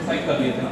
5 कर दिए थे ना।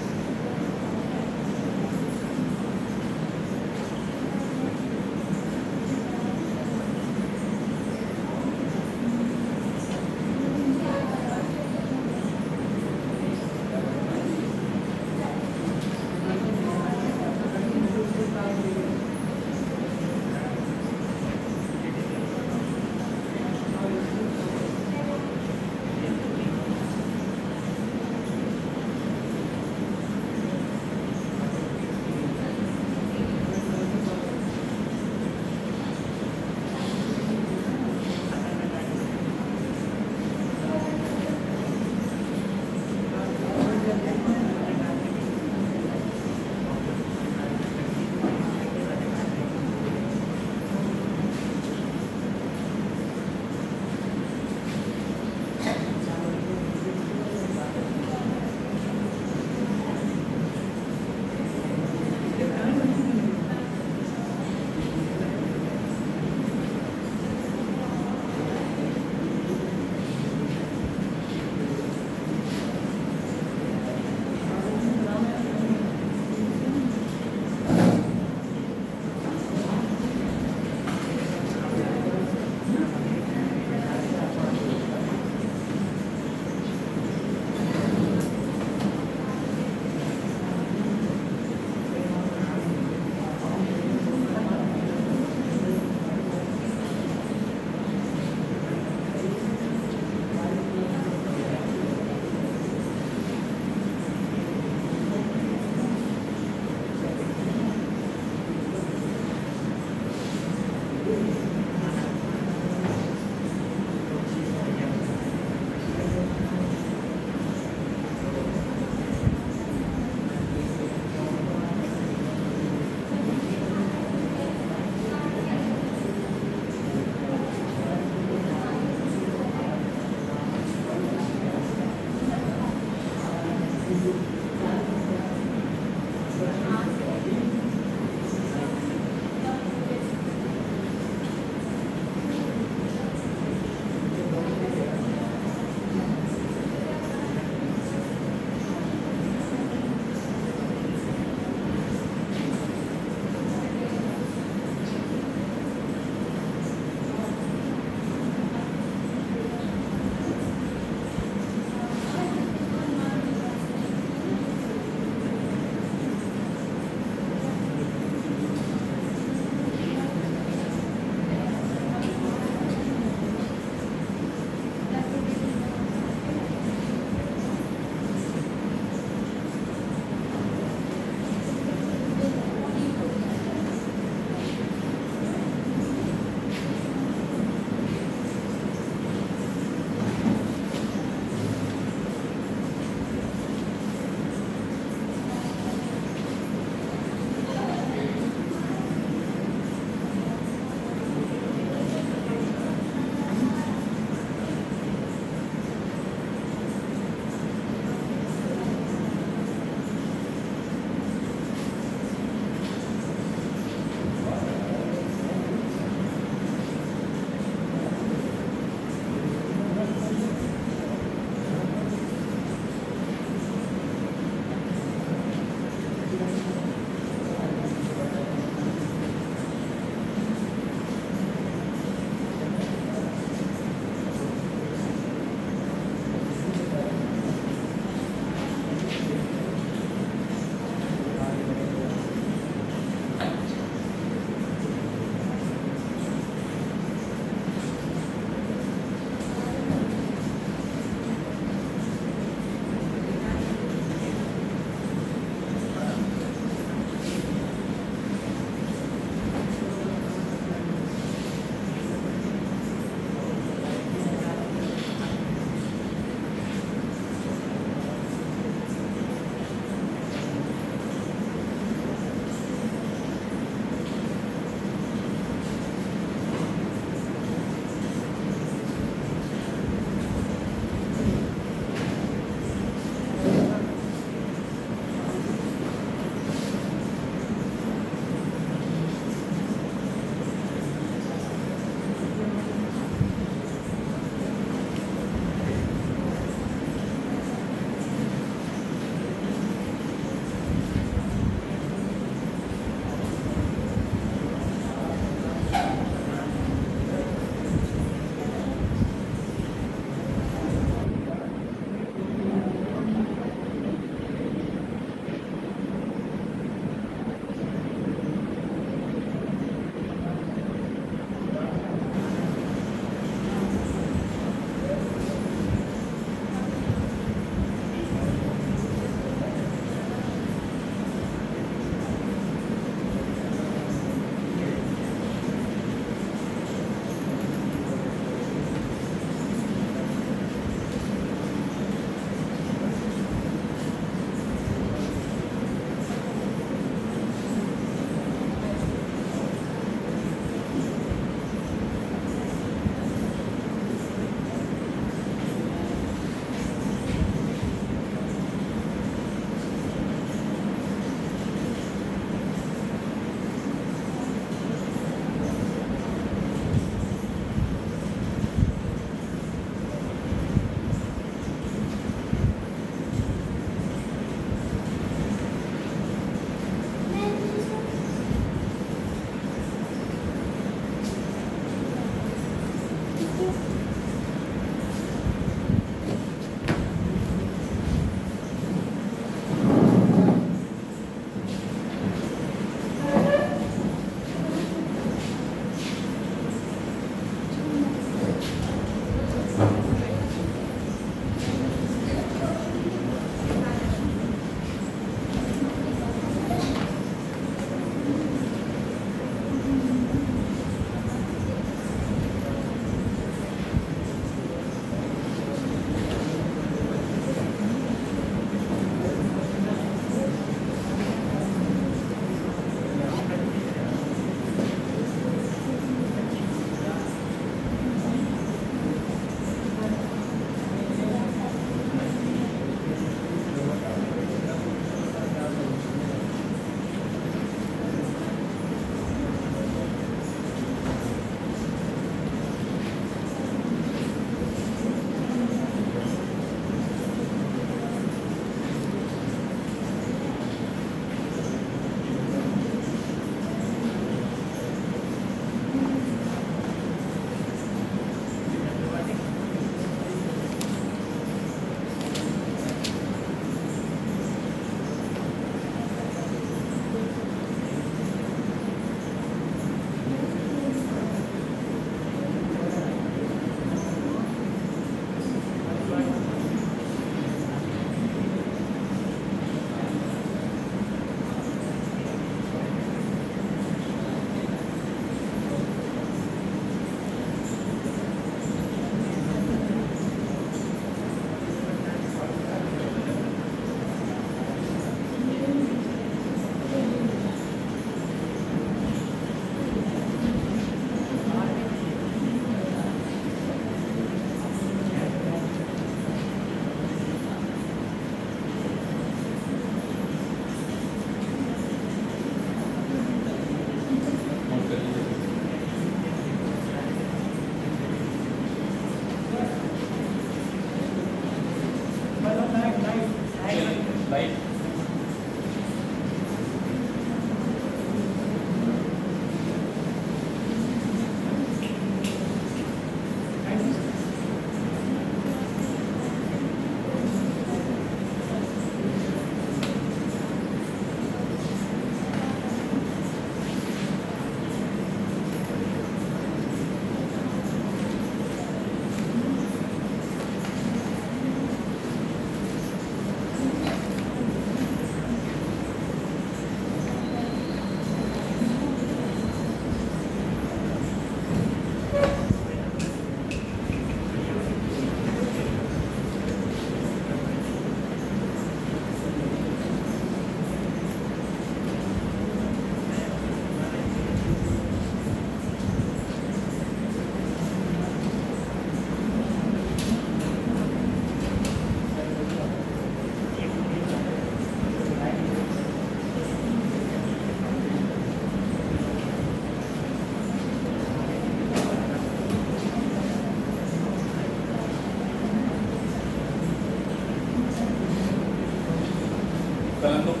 कल हम लोग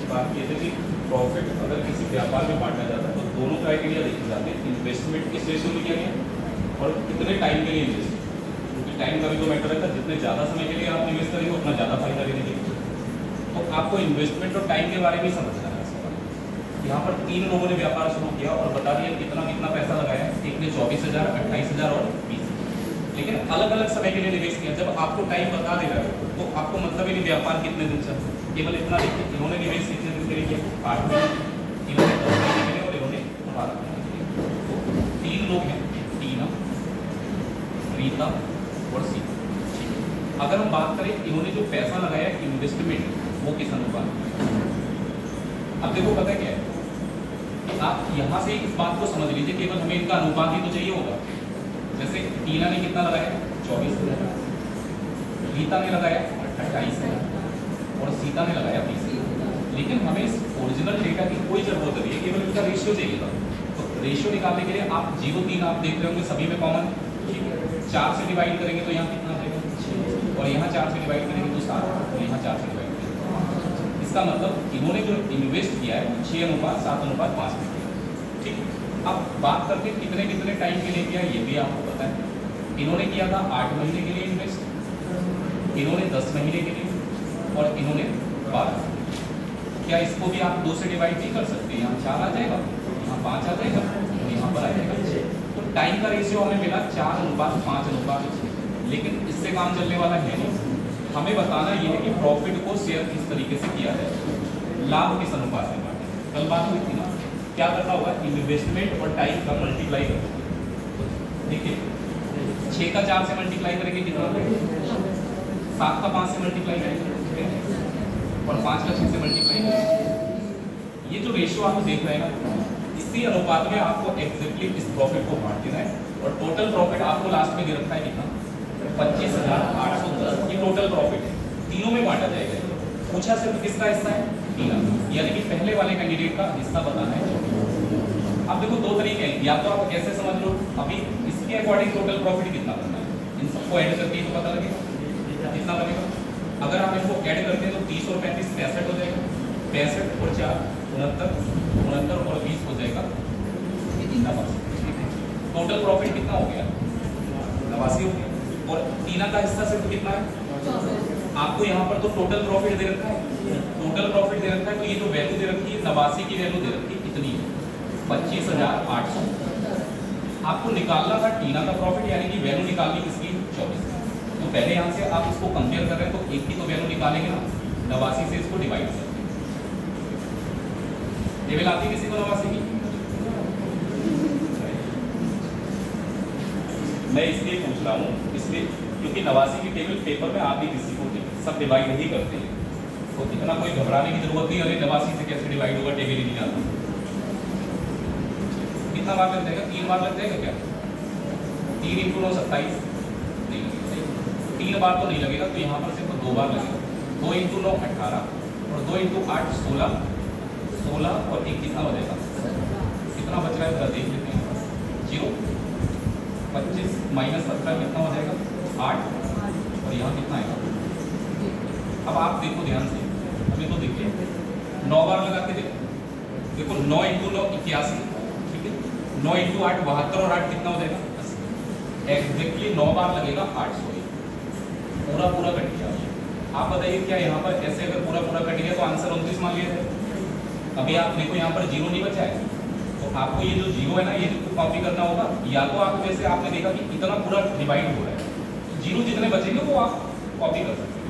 बात किए थे कि प्रॉफिट अगर किसी व्यापार में बांटा जाता है तो दोनों क्राइटेरिया देखे जाते हैं, इन्वेस्टमेंट किस रेशियो में किया गया और कितने टाइम के लिए इन्वेस्ट, क्योंकि टाइम का भी तो मैटर रहता है। जितने ज़्यादा समय के लिए आप इन्वेस्ट करेंगे उतना ज़्यादा फायदा लेने के लिए। तो आपको इन्वेस्टमेंट और टाइम के बारे में समझना है। यहाँ पर 3 लोगों ने व्यापार शुरू किया और बता दिया कितना कितना पैसा लगाया। एक ने 24,000, 28,000 और 20,000, लेकिन अलग अलग समय के लिए निवेश किया। जब आपको टाइम बता देगा तो आपको मतलब ही नहीं व्यापार कितने दिन चलता, केवल इतना देखिए इन्होंने निवेश कितने दिन के लिए किया, 8 महीने, इन्होंने 10 महीने के लिए और इन्होंने 12 महीने के लिए। तो 3 लोग हैं, टीना, रीता और सीता। अगर हम बात करें इन्होंने जो पैसा लगाया इन्वेस्टमेंट वो किस अनुपात में, अब देखो पता है क्या है, आप यहाँ से इस बात को समझ लीजिए, केवल हमें इनका अनुपात ही तो चाहिए होगा। जैसे टीना ने कितना लगाया 24,000, रीता ने लगाया 28,000 और सीता ने लगाया 20,000। लेकिन हमें इस ओरिजिनल डेटा की कोई जरूरत नहीं है, केवल इनका रेशियो चाहिए था। तो रेशियो निकालने के लिए आप 0,3 आप देख रहे होंगे सभी में कॉमन, 4 से डिवाइड करेंगे तो यहाँ कितना आ जाएगा 6, और यहाँ 4 से डिवाइड करेंगे तो 7, और यहाँ 4 से डिवाइड करेंगे। इसका मतलब इन्होंने जो इन्वेस्ट किया है 6:7:5 में किया। ठीक, अब बात करके कितने कितने टाइम के लिए किया ये भी आपको पता है। इन्होंने किया था 8 महीने के लिए इन्वेस्ट, इन्होंने 10 महीने के लिए और इन्होंने 12। क्या इसको भी आप 2 से डिवाइड नहीं कर सकते? यहाँ 4 आ जाएगा, यहाँ 5 आ जाएगा, यहाँ पर आ जाएगा 6। तो टाइम का रेशियो हमें मिला 4:5:6, लेकिन इससे काम चलने वाला है नहीं। हमें बताना यह है कि प्रॉफिट को शेयर किस तरीके से किया जाए, लाभ किस अनुपात में बांटे। कल बात हुई थी ना, क्या करना होगा, इन्वेस्टमेंट और टाइम का मल्टीप्लाई करना। देखिए 6 का 4 से मल्टीप्लाई करेंगे कितना, 7 का 5 से मल्टीप्लाई करेंगे और 5 का 6 से मल्टीप्लाई करेंगे। ये जो रेशियो आप देख रहे हैं ना, इसी अनुपात में आपको एग्जैक्टली इस प्रॉफिट को बांट देना है। और टोटल प्रॉफिट आपको लास्ट में दे रखा है कितना, 25,810। ये टोटल प्रॉफिट है, तीनों में बांटा जाएगा। पूछा सिर्फ किसका हिस्सा है, टीना, यानी कि पहले वाले कैंडिडेट का हिस्सा बताना है। अब देखो 2 तरीके हैं, या तो आप ऐसे समझ लो अभी इसके अकॉर्डिंग टोटल प्रॉफिट कितना बनना है, इन सबको ऐड करके तो पता लगेगा कितना बनेगा। अगर आप इनको ऐड करते हैं तो 30 और 35 65 हो जाएगा, 65 और 4 69 और 20 हो जाएगा 89। टोटल प्रॉफिट कितना हो गया, 89 हो गया। और टीना का हिस्सा सिर्फ कितना है, आपको यहाँ पर तो टोटल प्रॉफिट दे रखा है, टोटल प्रॉफिट दे रखा है, तो ये जो वैल्यू दे रखी है 89 की वैल्यू दे रखी है कितनी है, 25,800। आपको निकालना था टीना का प्रॉफिट, यानी कि वैल्यू निकालनी किसकी, 24। तो पहले यहाँ से आप इसको कंपेयर कर रहे हैं तो एक की तो वैल्यू निकालेंगे ना, 89 से इसको डिवाइड करेंगे। टेबल आती है किसी को 89 की? मैं इसलिए पूछ रहा हूँ, इसलिए क्योंकि 89 की टेबल पेपर में आप भी किसी को सब डिवाइड ही करते हैं, तो इतना कोई घबराने की जरूरत नहीं। अरे 89 से कैसे डिवाइड होगा, टेबल ही नहीं आता। कितना बार लग जाएगा, 3 बार लग जाएगा क्या, 3 × 9 27 नहीं लगेगा, 3 बार तो नहीं लगेगा, तो यहाँ पर सिर्फ 2 बार लगेगा। 2 × 9 18 और 2 × 8 16, 16 और 1 कितना हो जाएगा, कितना बच रहा है जरा देख लेते हैं, 0, 25 - 17 कितना हो जाएगा, 8, और यहाँ कितना आएगा। अब आप देखो ध्यान से, अभी तो देखिए 9 बार लगा के देखो, 9 × 9 81, ठीक है, 9 × 8 72 और 8 कितना हो जाएगा, 80। एग्जैक्टली 9 बार लगेगा 800, पूरा कट गया। आप बताइए क्या यहाँ पर ऐसे अगर पूरा कट गया तो आंसर 29 मान लिया जाए। अभी आप देखो यहाँ पर 0 नहीं बचा है, तो आपको ये जो 0 है ना, ये कॉपी करना होगा, या तो आप जैसे आपने देखा कि इतना पूरा डिवाइड हो रहा है, 0 जितने बचेंगे वो आप कॉपी कर सकते हैं।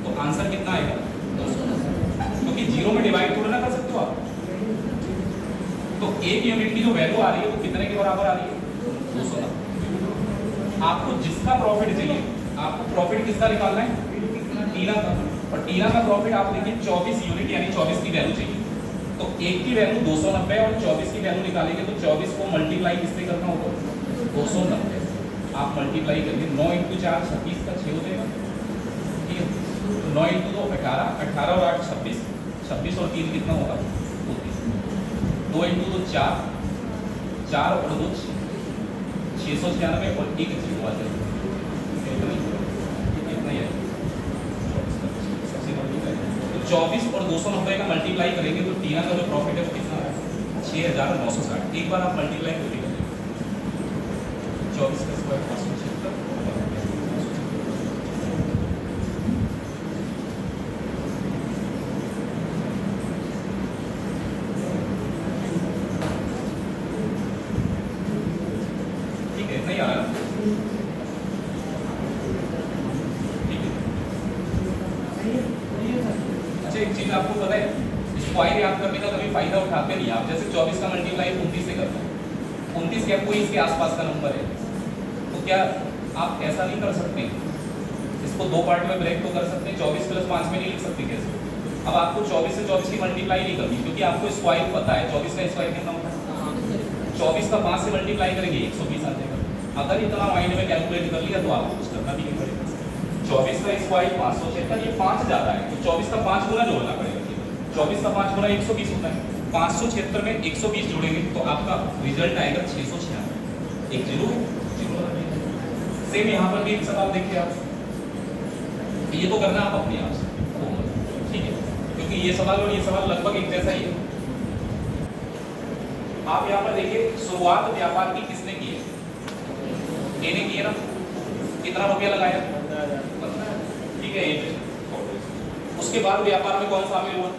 तो आंसर कितना आएगा, 290, क्योंकि 0 में डिवाइड थोड़ा ना कर सकते हो आप। तो 1 यूनिट की जो वैल्यू आ रही है वो कितने के बराबर आ रही है, 290। आपको जिसका प्रॉफिट चाहिए, आपको प्रॉफिट किसका निकालना है, टीना का, और टीना का प्रॉफिट आप देखिए 24 यूनिट यानी 24 की वैल्यू चाहिए। तो 1 की वैल्यू 290 और 24 की वैल्यू निकालेंगे तो 24 को मल्टीप्लाई किससे करना होगा, 290। आप मल्टीप्लाई करिए, 9 × 4 26 का 6 हो जाएगा, ठीक है। 9 × 2 18, 18 और 8 26, 26 और 3 कितना होगा, 32। 2 × 2 4, 4 और 2 696 और 1 0 आ जाएगा, कितना ही है। तो 24 और 290 का मल्टीप्लाई करेंगे तो टीना का जो प्रॉफिट है वो कितना है 6,960। एक बार आप मल्टीप्लाई कर लीजिए 24 का स्क्वायर 576। ठीक है, नहीं आ रहा एक चीज आपको पता है, स्क्वायर याद करने का कभी फायदा उठाते नहीं आप। जैसे 24 का मल्टीप्लाई 29 से करते हैं, 29 क्या कोई इसके आसपास का नंबर है, तो क्या आप ऐसा नहीं कर सकते, इसको दो पार्ट में ब्रेक तो कर सकते हैं, 24 + 5 में नहीं लिख सकते कैसे। अब आपको 24 से 24 की मल्टीप्लाई नहीं करनी, क्योंकि आपको स्क्वायर पता है 24 का स्क्वायर कितना होता है। 24 का 5 से मल्टीप्लाई करेंगे 120 आ जाएगा। अगर इतना माइंड में कैलकुलेट कर लिया तो आपको कुछ करना भी नहीं पड़ेगा। 24 का स्क्वायर 576, ये 5 ज्यादा है तो 24 का 5 गुना जोड़ना पड़ेगा। 24 का 5 गुना 120 होता है, 576 में 120 जोड़ेंगे तो आपका रिजल्ट आएगा 696। एक जीरो सेम यहाँ पर भी एक सवाल देखिए आप, ये तो करना आप अपने आप से, ठीक है, क्योंकि ये सवाल और ये सवाल लगभग एक जैसा ही है। आप यहाँ पर देखिए शुरुआत व्यापार की किसने की है, ए ने की है ना, कितना रुपया लगाया, ठीक है। उसके बाद व्यापार में कौन शामिल हुआ,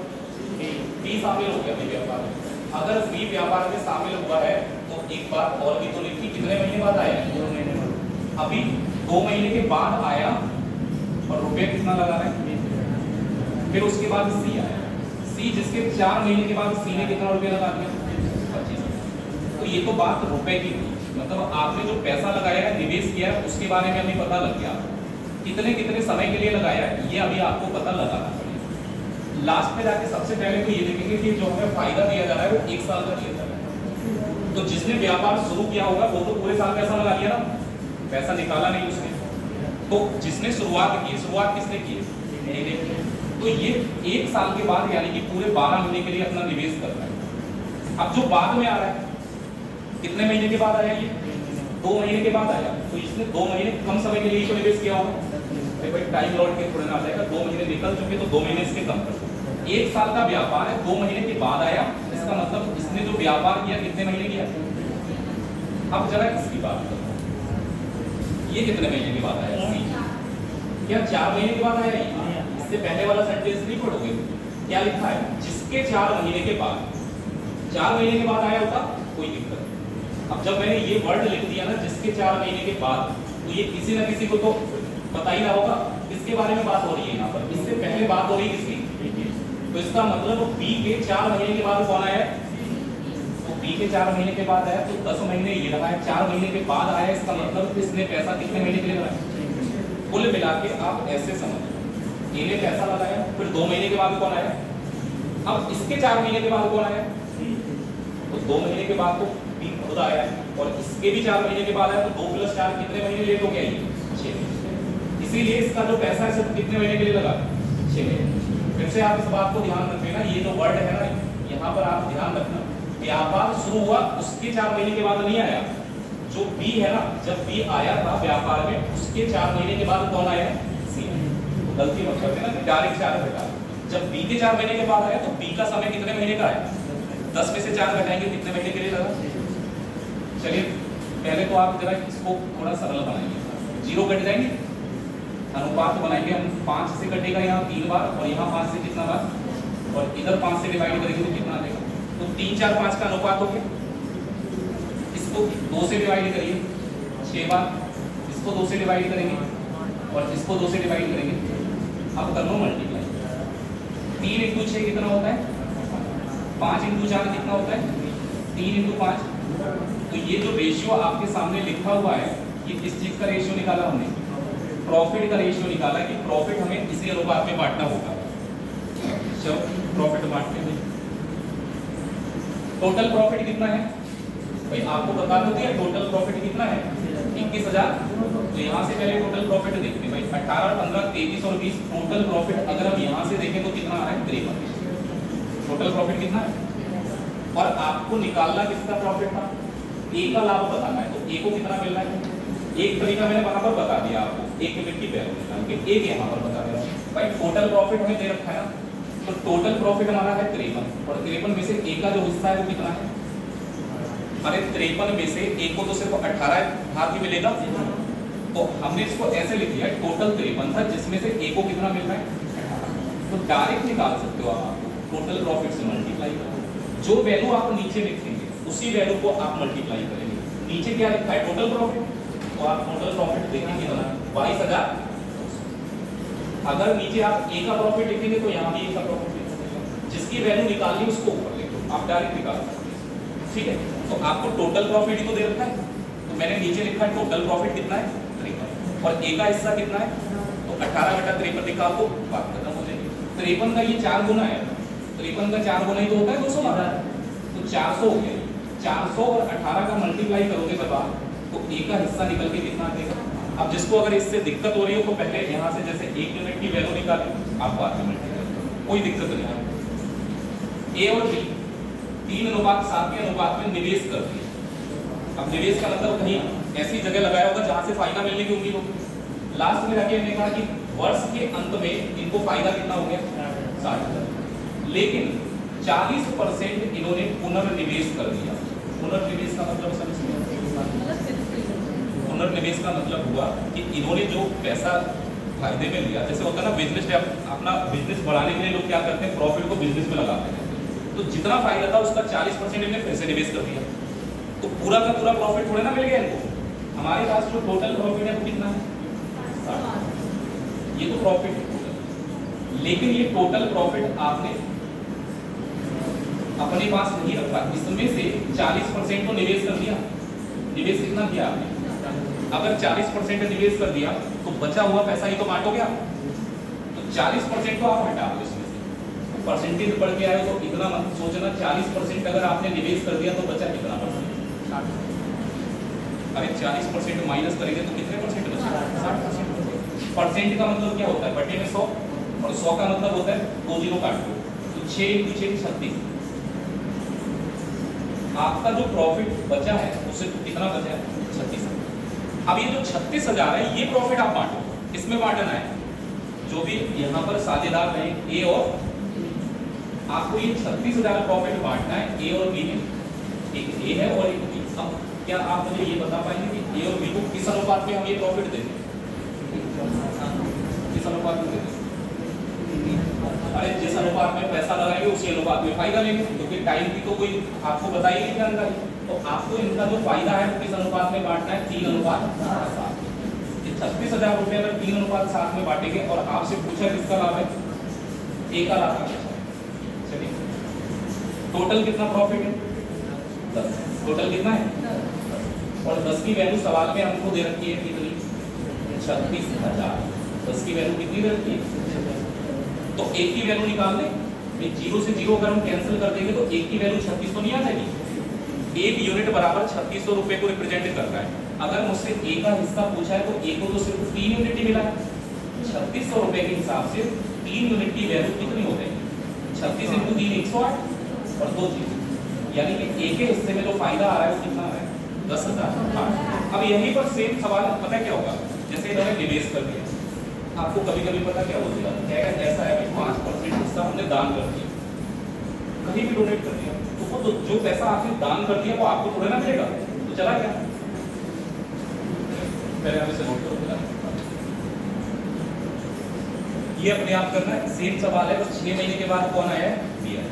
बी शामिल हो गया व्यापार में। अगर बी व्यापार में शामिल हुआ है तो एक बात और भी तो लिखी, कितने महीने बाद आया, 2 महीने बाद। अभी 2 महीने के बाद आया और रुपया कितना लगा रहा है, फिर उसके बाद सी आया, सी जिसके 4 महीने के बाद सी ने कितना रुपया लगा दिया, 25। तो ये तो बात रुपए की थी, मतलब आपने जो पैसा लगाया है, निवेश किया है, उसके बारे में हमें पता लग गया, कितने कितने समय के लिए लगाया है ये अभी आपको पता लगाना पड़ेगा। लास्ट में जाके सबसे पहले तो ये देखेंगे कि जो हमें फायदा दिया जा रहा है वो 1 साल का दिया जा रहा है। तो जिसने व्यापार शुरू किया होगा वो तो पूरे साल पैसा लगा दिया ना, पैसा निकाला नहीं उसने। तो जिसने शुरुआत की, शुरुआत किसने की, तो ये 1 साल के बाद यानी कि पूरे 12 महीने के लिए अपना निवेश कर रहा है। अब जो बाद में आ रहा है, कितने महीने के बाद आया, ये 2 महीने के बाद आया, तो इसने 2 महीने कम समय के लिए तो निवेश किया होगा, भाई टाइम लौट के थोड़ा ना आ जाएगा, 2 महीने निकल चुके तो 2 महीने इसके कम कर दो। 1 साल का व्यापार है, 2 महीने के बाद आया, इसका मतलब इसने जो व्यापार किया कितने महीने किया। अब जरा इसकी बात करो, ये कितने महीने के बाद आया, क्या 4 महीने के बाद आया, इससे पहले वाला सेंटेंस नहीं पढ़ोगे, क्या लिखा है, जिसके 4 महीने के बाद, 4 महीने के बाद आया होता कोई दिक्कत। अब जब मैंने ये वर्ड लिख दिया ना, जिसके 4 महीने के बाद, तो ये किसी ना किसी को तो पता ही ना होगा किसके बारे में बात हो रही है। यहाँ पर इससे पहले बात हो रही है किसकी, तो इसका मतलब बी के 4 महीने के बाद कौन आया, तो बी के 4 महीने के बाद आया, तो 10 महीने ये रहा है, 4 महीने के बाद आया, इसका मतलब इसने पैसा कितने महीने के लिए लगाया। कुल मिला के आप ऐसे समझो, ए ने पैसा लगाया, फिर 2 महीने के बाद कौन आया, अब इसके 4 महीने के बाद कौन आया, तो 2 महीने के बाद तो बी खुद आया, और इसके भी 4 महीने के बाद आया, तो 2 + 4 कितने महीने लेट हो गया, ये 6। इसीलिए इसका जो पैसा है सिर्फ कितने महीने के लिए लगा, 6 महीने। फिर से आप इस बात को ध्यान रखना, ये जो वर्ड है ना, यहाँ पर आप ध्यान रखना, व्यापार शुरू हुआ उसके 4 महीने के बाद नहीं आया, जो बी है ना, जब बी आया था व्यापार में, उसके 4 महीने के बाद कौन आया, सी। गलती मत करते ना, डायरेक्ट 4 घटा, जब बी के 4 महीने के बाद आया तो बी का समय कितने महीने का है, 10 में से 4 घटाएंगे कितने महीने के लिए लगा। चलिए पहले तो आप जरा इसको थोड़ा सरल बनाएंगे, 0 कट जाएंगे, अनुपात बनाएंगे हम, 5 से कटेगा यहाँ 3 बार, और यहाँ 5 से कितना बार, और इधर 5 से डिवाइड करेंगे तो कितना आ जाएगा, तो 3 4 5 का अनुपात हो गया। इसको 2 से डिवाइड करिए 6 बार, इसको 2 से डिवाइड करेंगे और इसको 2 से डिवाइड करेंगे। अब कर लो मल्टीप्लाई, 3 × 6 कितना होता है, 5 × 4 कितना होता है, 3 × 5। तो ये जो रेशियो आपके सामने लिखा हुआ है, ये किस चीज का रेशियो निकाला हमने, प्रॉफिट का रेशियो निकाला, कि प्रॉफिट हमें इसी अनुपात में बांटना होगा। चलो प्रॉफिट बांटते हैं, टोटल प्रॉफिट कितना है भाई, आपको बता दो दिया, टोटल प्रॉफिट कितना है 21,000। तो यहाँ से पहले टोटल प्रॉफिट देखते हैं भाई, 18, 15, 23 और 20 टोटल प्रॉफिट अगर हम यहाँ से देखें तो कितना आ रहा है, 53। टोटल प्रॉफिट कितना है, और आपको निकालना किसका प्रॉफिट था, ए का लाभ बताना है, तो ए को कितना मिल रहा है। एक तरीका मैंने वहां पर बता दिया आपको, एक मिनट की वैल्यू निकाल के, एक यहाँ पर बता दिया भाई। टोटल प्रॉफिट हमें दे रखा है ना तो टोटल प्रॉफिट हमारा है 53, और 53 में से ए का जो हिस्सा है वो कितना है? अरे 53 में से ए को तो सिर्फ 18 भाग ही मिलेगा, तो हमने इसको ऐसे लिख दिया टोटल 53 था जिसमें से ए को कितना मिल रहा है? तो डायरेक्ट निकाल सकते हो आप टोटल प्रॉफिट से मल्टीप्लाई करो। जो वैल्यू आप नीचे लिखेंगे उसी वैल्यू को आप मल्टीप्लाई करेंगे। नीचे क्या लिखा है? टोटल प्रॉफिट, तो आप टोटल प्रॉफिट देखेंगे कितना? 22,000। अगर नीचे आप ए का प्रॉफिट लिखेंगे तो यहाँ भी ए का प्रॉफिट लिखेंगे, जिसकी वैल्यू निकालनी उसको ऊपर लिखो, आप डायरेक्ट निकाल सकते हैं। ठीक है, तो आपको टोटल प्रॉफिट ही तो दे रखा है, तो मैंने नीचे लिखा है टोटल प्रॉफिट कितना है 53, और ए का हिस्सा कितना है? तो 18 बटा 53 निकाल दो, बात खत्म हो जाएगी। 53 का ये 4 गुना है, 53 का 4 गुना ही तो होता है 212, तो 400 हो गया। 400 और 18 का मल्टीप्लाई करोगे जब आप, तो ए का हिस्सा निकल के कितना देगा? अब जिसको अगर इससे दिक्कत हो रही हो तो पहले यहाँ से जैसे 1 यूनिट की वैल्यू निकालें, आप बाद में मल्टीप्लाई करो, कोई दिक्कत नहीं है। ए और बी 3:7 के अनुपात में निवेश कर दिया। अब निवेश का मतलब कहीं ऐसी जगह लगाया होगा जहां से फायदा मिलने की उम्मीद होगी। लास्ट में जाके हमने कहा कि वर्ष के अंत में इनको फायदा कितना हो गया? 60,000। लेकिन 40% इन्होंने पुनर्निवेश कर दिया। पुनर्निवेश का मतलब समझ, पुनर्निवेश का मतलब हुआ कि इन्होंने जो पैसा फायदे में लिया, जैसे होता है ना बिजनेस, अपना बिजनेस बढ़ाने के लिए लोग क्या करते हैं, प्रॉफिट को बिजनेस में लगाते हैं, तो जितना फायदा था उसका 40% इन्होंने फिर से निवेश कर दिया, तो पूरा का पूरा प्रॉफिट थोड़े ना मिल गया इनको। हमारे पास जो टोटल प्रॉफिट है वो कितना है? 60। ये तो प्रॉफिट है टोटल, लेकिन ये टोटल प्रॉफिट आपने अपने पास नहीं रखा, इसमें से 40% तो निवेश कर दिया। निवेश कितना किया आपने? अगर 40% निवेश कर दिया तो बचा हुआ पैसा ही तो बांटोगे आप, तो 40% तो आप हटा दो इसमें से। परसेंटेज बढ़ के आए तो इतना मत सोचना, 40% अगर आपने निवेश कर दिया तो बचा कितना परसेंट? अरे 40% माइनस करेंगे तो कितने परसेंट बचा? 60%। परसेंट का मतलब क्या होता है? बटे में 100, और 100 का मतलब होता है 2 जीरो काट दो, तो 6 × 6 = 36। आपका जो प्रॉफिट बचा है उससे कितना बचा है? 36। अब ये जो 36,000 है ये प्रॉफिट आप बांटो, इसमें बांटना है जो भी यहाँ पर साझेदार रहे ए और, आपको ये 36,000 प्रॉफिट बांटना है ए और बी में। एक ए है और एक बी। अब क्या आप मुझे ये बता पाएंगे कि ए और बी को किस अनुपात में हम ये प्रॉफिट देंगे? किस अनुपात में देंगे? अरे जिस अनुपात में पैसा लगाएंगे उसी अनुपात में फायदा लेंगे, क्योंकि टाइम की तो कोई आपको बताई नहीं जानकारी, तो आपको इनका जो फायदा है वो किस अनुपात में बांटना है? 3:7। ये 36,000 रुपये अगर 3:7 में बांटेंगे और आपसे पूछा किसका लाभ है? ए का लाभ है। चलिए, टोटल कितना प्रॉफिट है? 10। टोटल कितना है? 10। और 10 की वैल्यू सवाल में हमको दे रखी है कितनी? 36,000। 10 की वैल्यू कितनी दे रखी है? तो एक की वैल्यू निकाल दें। 0 से 0 अगर हम कैंसिल कर देंगे तो एक की वैल्यू 36 तो नहीं आ जाएगी। 1 यूनिट बराबर 3600 रुपए को रिप्रेजेंट कर रहा है। अगर मुझसे ए का हिस्सा पूछा है तो ए को तो सिर्फ 3 यूनिट ही मिला है। 3600 रुपए के हिसाब से 3 यूनिट की वैल्यू कितनी हो जाएगी? 36 × 3 108 और 2 जीरो, यानी कि ए के हिस्से में जो फायदा आ रहा है वो कितना आ रहा है? 10,000। अब यहीं पर सेम सवाल पता क्या होगा, जैसे इन्होंने निवेश कर दिया, आपको कभी कभी पता क्या होता है, ऐसा है कि 5% हिस्सा हमने दान कर दिया, कहीं भी डोनेट कर दिया, तो वो जो पैसा आपने दान कर दिया वो आपको थोड़ा ना मिलेगा, तो चला गया। पहले आप इसे नोट करो, ये अपने आप करना है। सेम सवाल है, बस 6 महीने के बाद कौन आया है? दिया है।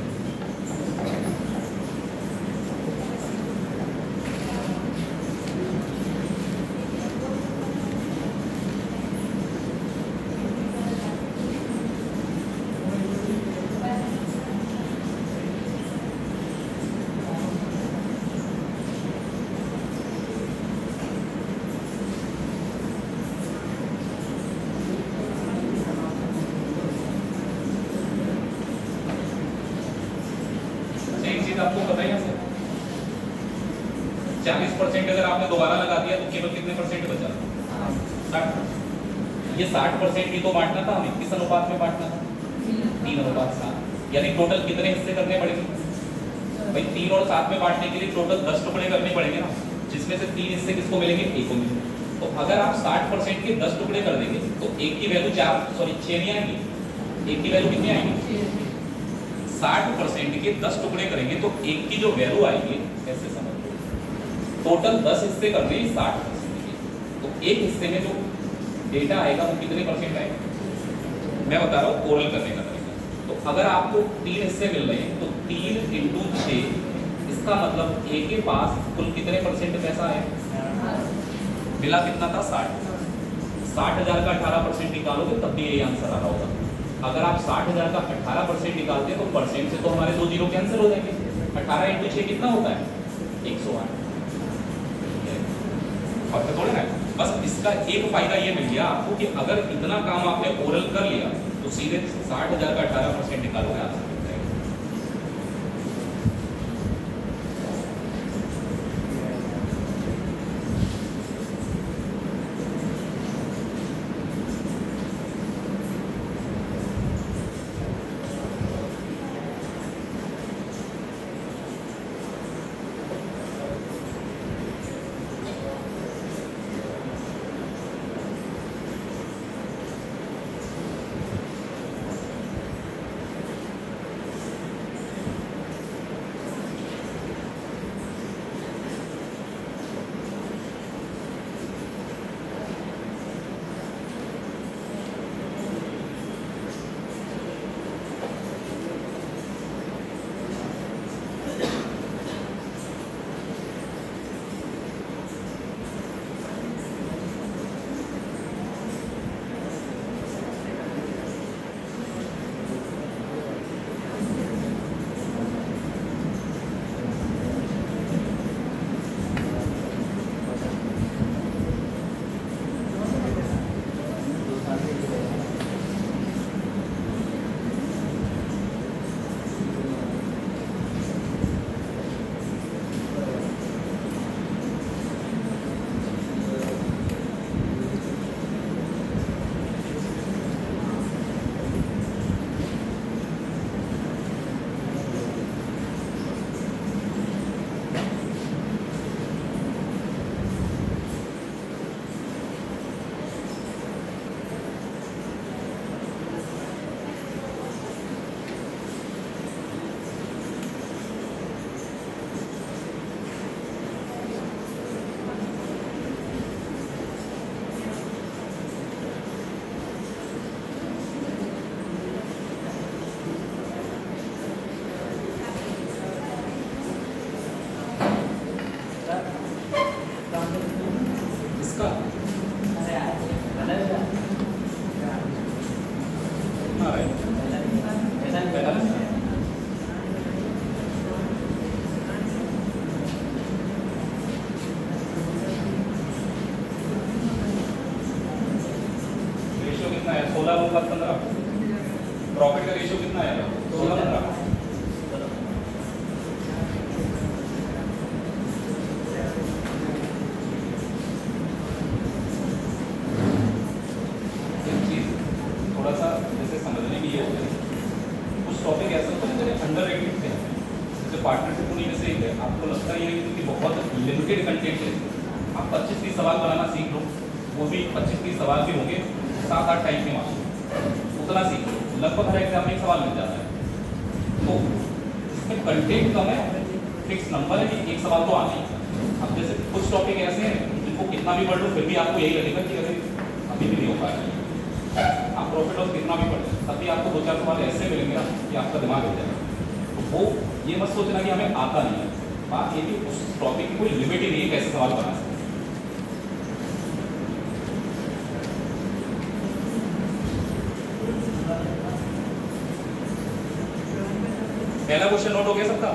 आपको पता ही है 40% अगर आपने दोबारा लगा दिया तो केवल कितने परसेंट बचा? 60। ये 60% भी तो बांटना था हमें, किस अनुपात में बांटना था? 3:7। यानी टोटल कितने हिस्से करने पड़ेंगे भाई? 3 और 7 में बांटने के लिए टोटल 10 टुकड़े करने पड़ेंगे ना, जिसमें से 3 हिस्से किसको मिलेंगे? ए को मिलेंगे। तो अगर आप 60% के 10 टुकड़े कर देंगे तो एक की वैल्यू 6 नहीं आएगी, एक की वैल्यू कितनी आएगी? 60% के 10 टुकड़े करेंगे तो एक की जो वैल्यू आएगी, ऐसे समझ लो, टोटल 10 हिस्से करने 60% के, तो एक हिस्से में जो डेटा आएगा वो कितने परसेंट आएगा, मैं बता रहा हूँ ओरल करने का तरीका। तो अगर आपको 3 हिस्से मिल रहे हैं तो 3 इंटू 6, इसका मतलब ए के पास कुल कितने परसेंट पैसा है, मिला कितना था 60,000 का 18% निकालोगे तब भी यही आंसर आ रहा होगा। अगर आप 60,000 का 18% निकालते हैं तो परसेंट से तो हमारे 2 जीरो कैंसिल हो जाएंगे। 18 इंटू 6 कितना होता है, 108। और फिर थोड़े ना, बस इसका एक फायदा ये मिल गया आपको कि अगर इतना काम आपने ओरल कर लिया तो सीधे 60,000 का 18% निकालोगे आंसर। प्रॉफिट का रेशियो कितना आएगा, 16-15। थोड़ा सा जैसे समझने की ये होता है, कुछ टॉपिक ऐसा होता है जैसे अंडर रेटेड थे, जैसे पार्टनरशिप उन्हीं में से एक है, आपको लगता है कि बहुत लिमिटेड कंटेंट है, आप 25-30 सवाल बनाना सीख लो, वो भी 25-30 सवाल भी होंगे 7-8 टाइप के मार्क्स, उतना सीख लो, लगभग हर एग्जाम में एक सवाल मिल जाता है। तो इसमें कंटेंट कम है, फिक्स नंबर है कि एक सवाल तो आना ही। अब जैसे कुछ टॉपिक ऐसे हैं जिनको कितना भी पढ़ लो फिर भी आपको यही लगेगा कि अरे अभी भी नहीं हो पाएगा। आप प्रॉफिट लॉस कितना भी पढ़ लें तभी आपको 2-4 सवाल ऐसे मिलेंगे ना कि आपका दिमाग हो जाएगा। तो वो ये मत सोचना कि हमें आता नहीं है, बात ये कि उस टॉपिक की कोई लिमिट ही नहीं है कैसे सवाल बना सकते। पहला क्वेश्चन नोट हो गया सबका?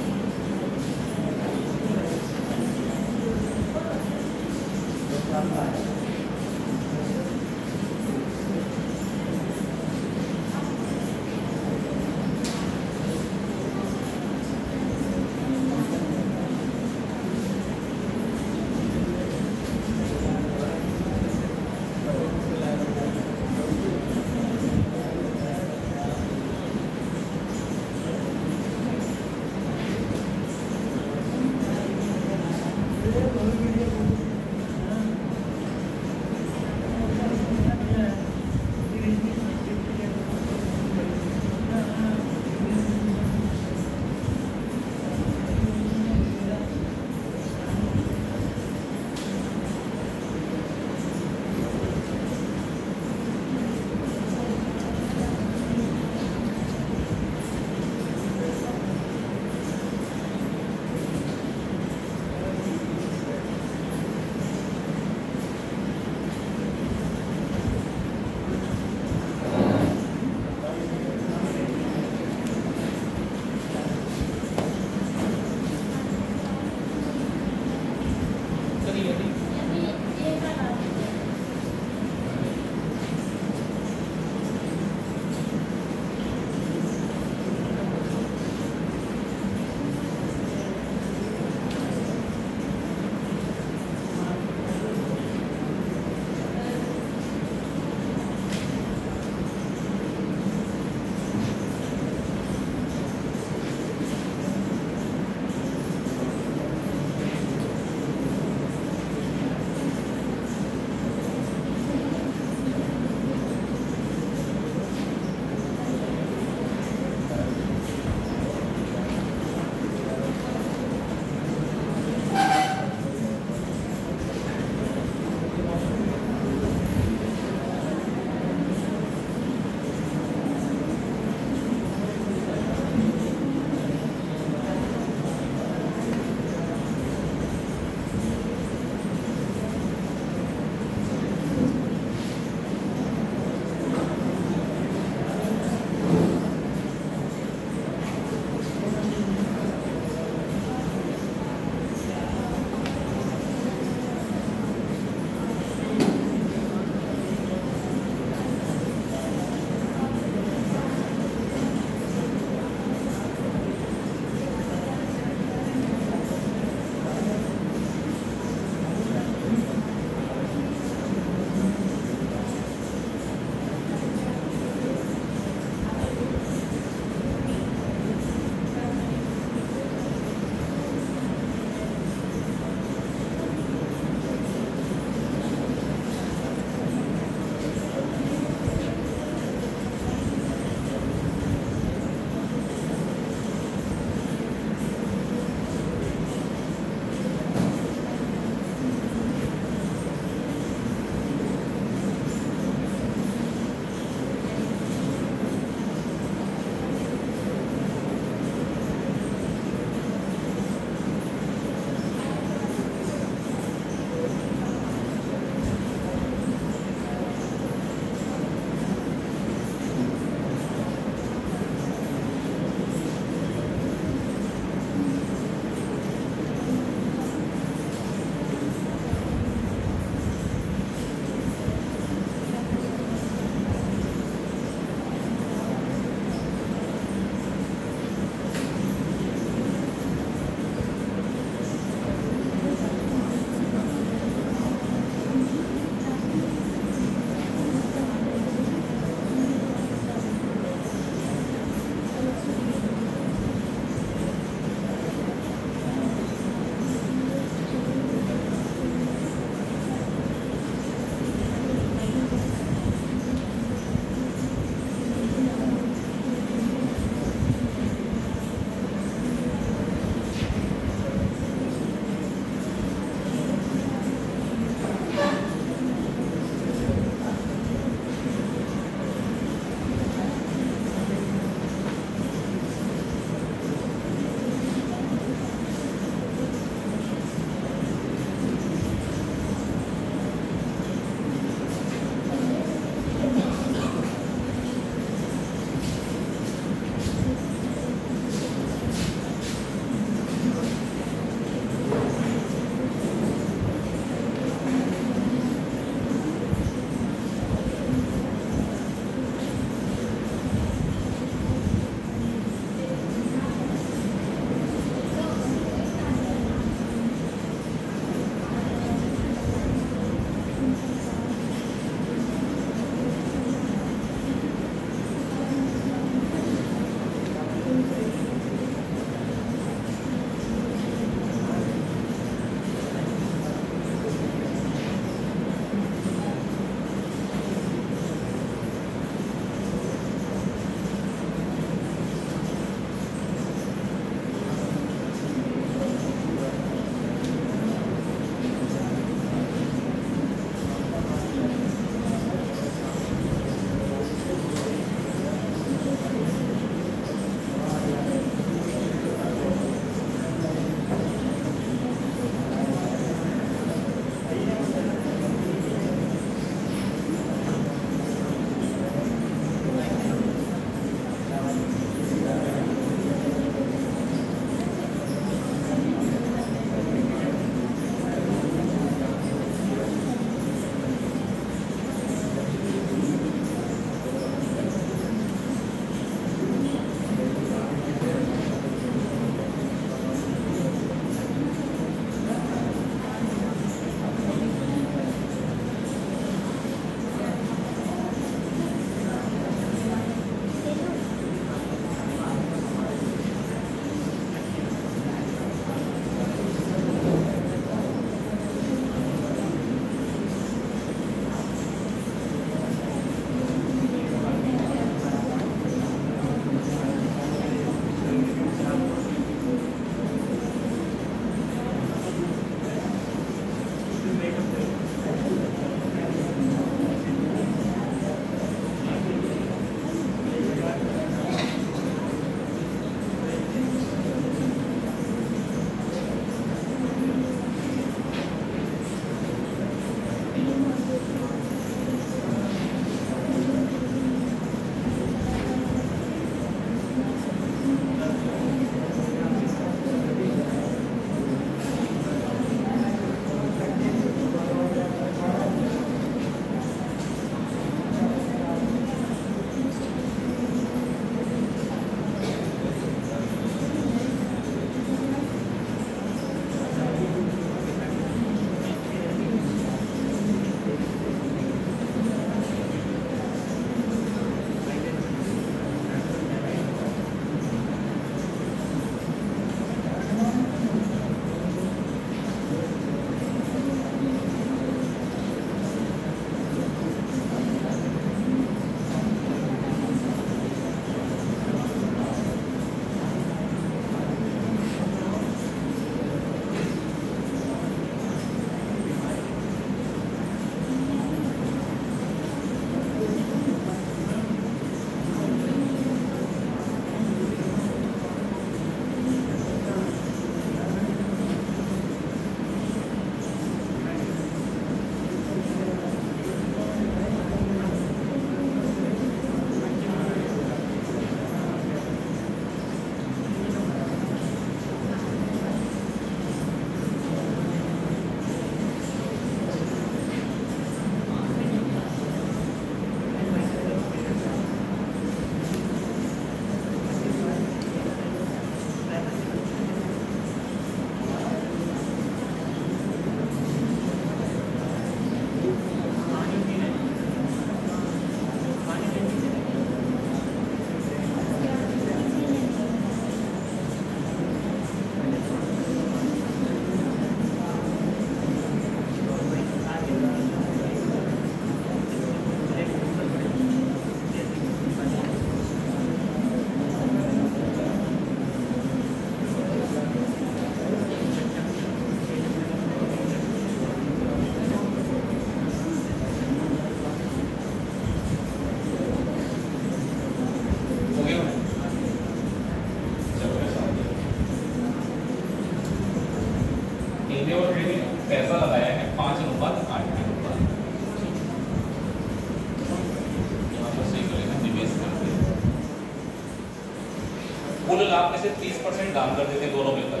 लाभ में से 30% दान कर देते हैं दोनों मिलकर,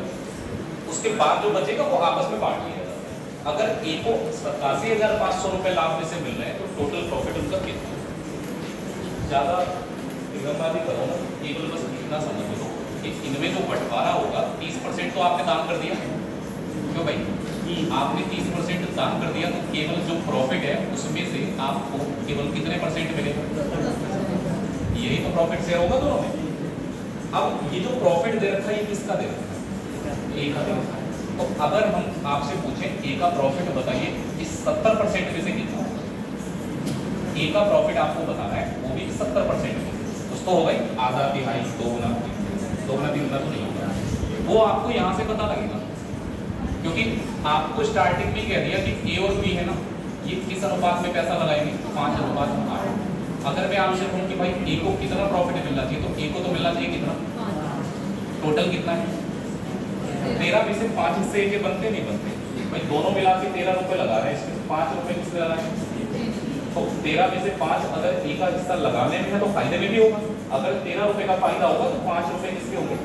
उसके बाद जो बचेगा वो आपस में बांट लिया जाता है। अगर ए को 87,500 रुपए लाभ में से मिल रहे हैं तो टोटल प्रॉफिट उनका कितना? ज्यादा निगमबाजी करो ना, केवल बस इतना समझ लो कि इनमें जो बंटवारा होगा 30% तो आपने दान कर दिया, क्यों भाई? आपने 30% दान कर दिया, तो केवल जो प्रॉफिट है उसमें से आपको केवल कितने परसेंट मिलेगा? यही तो प्रॉफिट शेयर होगा दोनों में। अब ये जो प्रॉफिट दे रखा है ये किसका दे रखा है? ए का दे रखा है। तो अगर हम आपसे पूछें ए का प्रॉफिट बताइए, इस 70% में से कितना होगा? ए का प्रॉफिट आपको बताना है, वो भी 70% में कुछ तो होगा ही, आधा तिहाई, दोगुना, तीगुना तो नहीं होगा, वो आपको यहाँ से पता लगेगा, क्योंकि आपको स्टार्टिंग में कह दिया कि ए और बी है ना, ये किस अनुपात में पैसा लगाएंगे? 5:8। अगर मैं आपसे कहूँ कि भाई ए को कितना प्रॉफिट मिलना चाहिए, तो ए को तो मिलना चाहिए कितना? टोटल कितना है? 13 में से 5 हिस्से के बनते नहीं बनते भाई, दोनों मिला के 13 रुपए लगा रहे हैं, इसमें 5 रुपए किसने लगाए? तो 13 में से 5 अगर ए का हिस्सा लगाने में है तो फायदे में भी होगा, अगर 13 रुपए का फायदा होगा तो 5 रुपए किसके होंगे?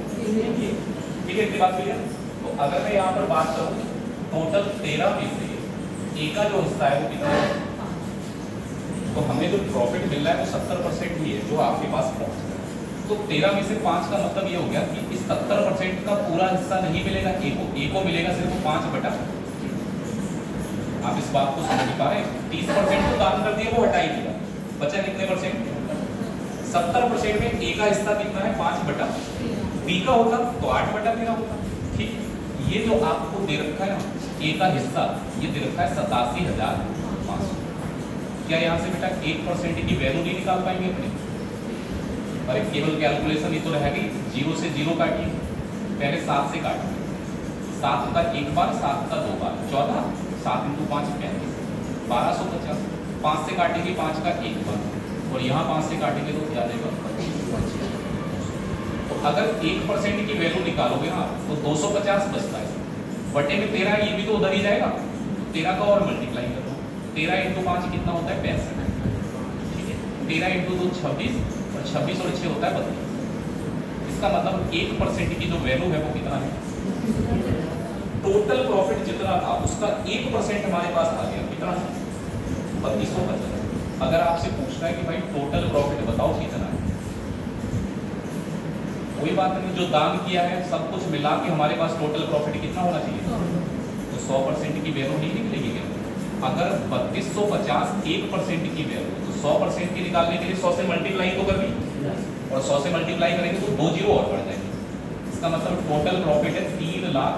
ठीक है, इतनी बात क्लियर? तो अगर मैं यहाँ पर बात करूँ टोटल 13 में से ए का जो हिस्सा है वो कितना है, तो हमें जो प्रॉफिट मिल रहा है वो 70% ही है जो आपके पास पहुंच रहा है। तो 13 में से 5 का मतलब ये हो गया कि इस 70% का पूरा हिस्सा नहीं मिलेगा ए को मिलेगा सिर्फ 5/। आप इस बात को समझ पा रहे हैं? 30% तो दान कर दिया, वो हटा ही दिया, बचा कितने परसेंट? 70% में ए का हिस्सा कितना है? 5/। बी का होता तो 8/13 होता। ठीक, ये जो आपको दे रखा है ना ए का हिस्सा, ये दे रखा है 87,500। क्या यहाँ से बेटा 1% की वैल्यू नहीं निकाल पाएंगे अपने? अरे केवल कैलकुलेशन ही तो रहेगी, 0 से 0 काटिए, पहले 7 से काटिए, 7 का एक बार, 7 का 2 बार, 14, 7 × 5 35, 1250। 5 से काटेंगे 5 का एक बार, और यहाँ 5 से काटेंगे तो क्या देगा? 25। तो अगर 1% की वैल्यू निकालोगे ना तो 250 बचता है, बटे में 13 ये भी तो उधर ही जाएगा, 13 का और मल्टीप्लाई करो, 13 × 5 कितना होता है? 65। ठीक है, 13 × 2 26, और 26 और 6 होता है 32। इसका मतलब 1% की जो वैल्यू है वो कितना है? टोटल प्रॉफिट जितना था उसका 1% हमारे पास आ गया, कितना? 3250। अगर आपसे पूछना है कि भाई टोटल प्रॉफिट बताओ कितना है, कोई बात नहीं, जो दान किया है सब कुछ मिला के हमारे पास टोटल प्रॉफिट कितना होना चाहिए? तो 100% की वैल्यू नहीं निकलेगी क्या? अगर 3250 1% की वैल्यू, तो 100% की निकालने के लिए 100 से मल्टीप्लाई तो कर दी, और 100 से मल्टीप्लाई करेंगे तो 2 जीरो और बढ़ जाएंगे। इसका मतलब टोटल प्रॉफिट है 3 लाख।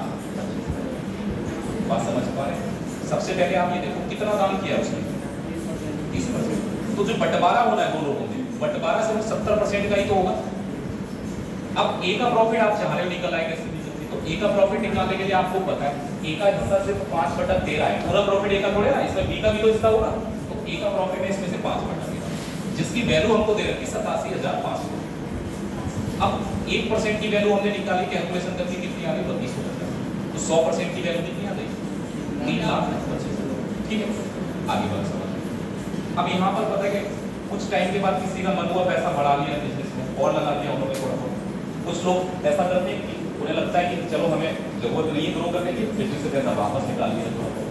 बात समझ पा रहे हैं? सबसे पहले आप ये देखो कितना दान किया उसने? 30%। तो जो बंटवारा होना है दो लोगों में, बंटवारा सिर्फ 70% का ही तो होगा। अब ए का प्रॉफिट आप चाह रहे हो निकल आएगा इससे, तो ए का प्रॉफिट निकालने के लिए आपको पता है ए का हिस्सा सिर्फ 5/13 है, पूरा प्रॉफिट ए का थोड़े ना, इसमें बी का भी तो हिस्सा होगा। तो ए का प्रॉफिट है इसमें से 5/13, जिसकी वैल्यू हमको दे रखी 87,500। अब 1% की वैल्यू हमने निकाली, कैलकुलेशन करके कितनी आ गई? 3250। तो 100% की वैल्यू कितनी आ गई? 3,25,000। ठीक है, आगे बात समझ। अब यहाँ पर पता है कि कुछ टाइम के बाद किसी का मन हुआ पैसा बढ़ा लिया बिजनेस में और लगा दिया उन्होंने थोड़ा बहुत। कुछ लोग ऐसा करते हैं कि उन्हें लगता है कि चलो हमें जरूरत नहीं है ग्रो करने की, बिजनेस से पैसा वापस निकाल लिया थोड़ा बहुत।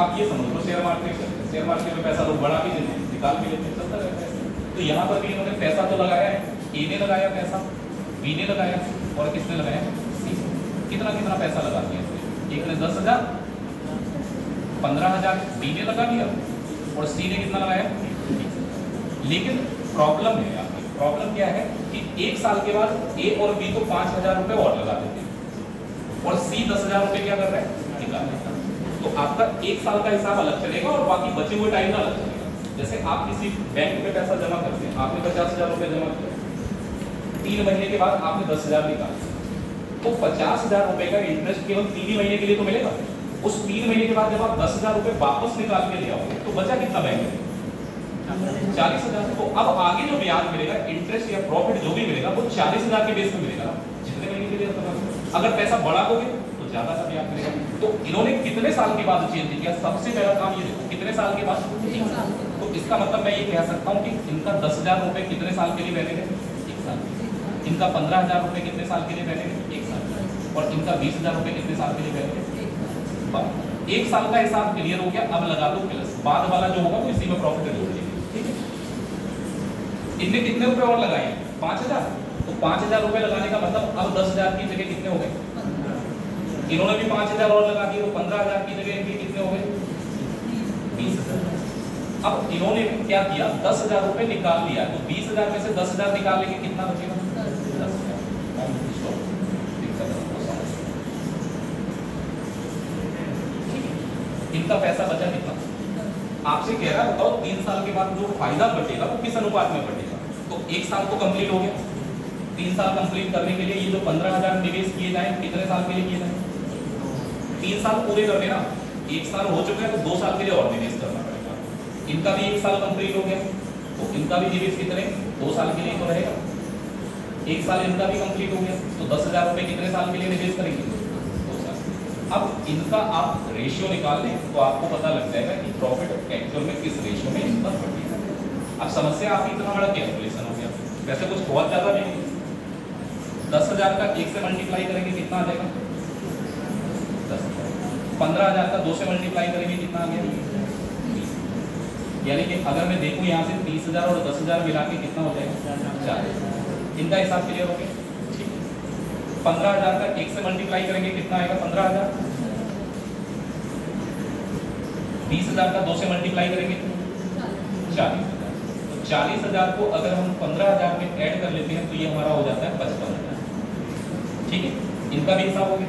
आप ये समझ लो शेयर मार्केट में पैसा लोग बढ़ा भी देते हैं, निकाल भी लेते हैं, चलता रहता है। तो यहाँ पर भी इन्होंने पैसा तो लगाया है, ए ने लगाया पैसा, बी ने लगाया, और किसने लगाया? सी। कितना पैसा लगा दिया? एक ने 10,000, 15,000 बी ने लगा दिया, और सी ने कितना लगाया? लेकिन प्रॉब्लम है यहाँ पे। प्रॉब्लम क्या है कि 1 साल के बाद ए और बी को 5,000 रुपए और लगा देते हैं, और सी 10,000 रुपए क्या कर रहा है? निकाल रहा है। तो आपका 1 साल का हिसाब अलग चलेगा और बाकी बचे हुए टाइम का अलग चलेगा। जैसे आप किसी बैंक में पैसा जमा करते हैं, आपने 50,000 रुपए जमा किया, 3 महीने के बाद आपने 10,000 निकाला, तो 50,000 रुपए का इंटरेस्ट केवल 3 ही महीने के लिए तो मिलेगा। उस 3 महीने के बाद जब आप 10,000 रुपए वापस निकाल के ले आओगे तो बचा कितना बैंक में? 40,000। तो अब आगे जो ब्याज मिलेगा, इंटरेस्ट या प्रॉफिट जो भी मिलेगा वो 40,000 के बेस पे मिलेगा, जितने महीने के लिए। अगर पैसा बढ़ा दोगे तो ज्यादा का ब्याज मिलेगा। तो इन्होंने कितने साल के बाद चेंज किया? सबसे पहला काम ये देखो, कितने साल के बाद? 1 साल। तो इसका मतलब मैं ये कह सकता हूँ कि इनका 10,000 रुपए कितने साल के लिए वैलिड है? 1 साल। इनका 15,000 रुपये कितने साल के लिए बैठेंगे? 1 साल। और इनका 20,000 रुपये कितने साल के लिए बैठेंगे? 1 साल का हिसाब क्लियर हो गया। अब लगा दो प्लस, बाद वाला जो होगा वो इसी में प्रॉफिट जोड़ लेंगे, ठीक है। इनने कितने रुपए और लगाए? 5,000। तो 5,000 रुपये लगाने का मतलब अब 10,000 की जगह कितने हो गए? इन्होंने भी 5,000 और लगा दिए, तो 15,000 की जगह इनके कितने हो गए? 20,000। अब इन्होंने क्या किया? 10,000 रुपये निकाल लिया, तो 20,000 में से 10,000 निकाल लेंगे, कितना बचेगा? 10,000। इनका पैसा बचा कितना? आपसे कह रहा है बताओ 3 साल के बाद जो फायदा बचेगा वो किस अनुपात में बचेगा? तो 1 साल तो कंप्लीट हो गया। 3 साल कंप्लीट करने के लिए ये जो 15,000 निवेश किए जाए कितने साल के लिए किए जाए? 3 साल पूरे कर देना। 1 साल हो चुका है तो 2 साल के लिए और निवेश करना पड़ेगा। इनका भी 1 साल कंप्लीट हो गया, तो इनका भी निवेश कितने? 2 साल के लिए तो रहेगा। 1 साल इनका भी कंप्लीट हो गया, तो 10,000 रुपये कितने साल के लिए निवेश करेंगे? 2 साल। अब इनका आप रेशियो निकाल लें तो आपको पता लग जाएगा कि प्रॉफिट एक्चुअल में किस रेशियो में इनका बढ़ेगा। अब समस्या आपकी इतना बड़ा कैलकुलेशन हो गया, वैसे कुछ बहुत ज्यादा नहीं। 10,000 का 1 से मल्टीप्लाई करेंगे कितना आ जाएगा? 10,000। 15,000 का 2 से मल्टीप्लाई करेंगे कितना आ गया? 20। यानी कि अगर मैं देखूं यहाँ से 30,000 और 10,000 मिला के कितना हो जाएगा? 40। इनका हिसाब क्लियर हो गया, ठीक है। 15,000 का 1 से मल्टीप्लाई करेंगे कितना आएगा? 15,000। 20,000 का 2 से मल्टीप्लाई करेंगे 40,000। तो 40,000 को अगर हम 15,000 में ऐड कर लेते हैं तो ये हमारा हो जाता है 55,000, ठीक है। इनका भी हिसाब हो गया।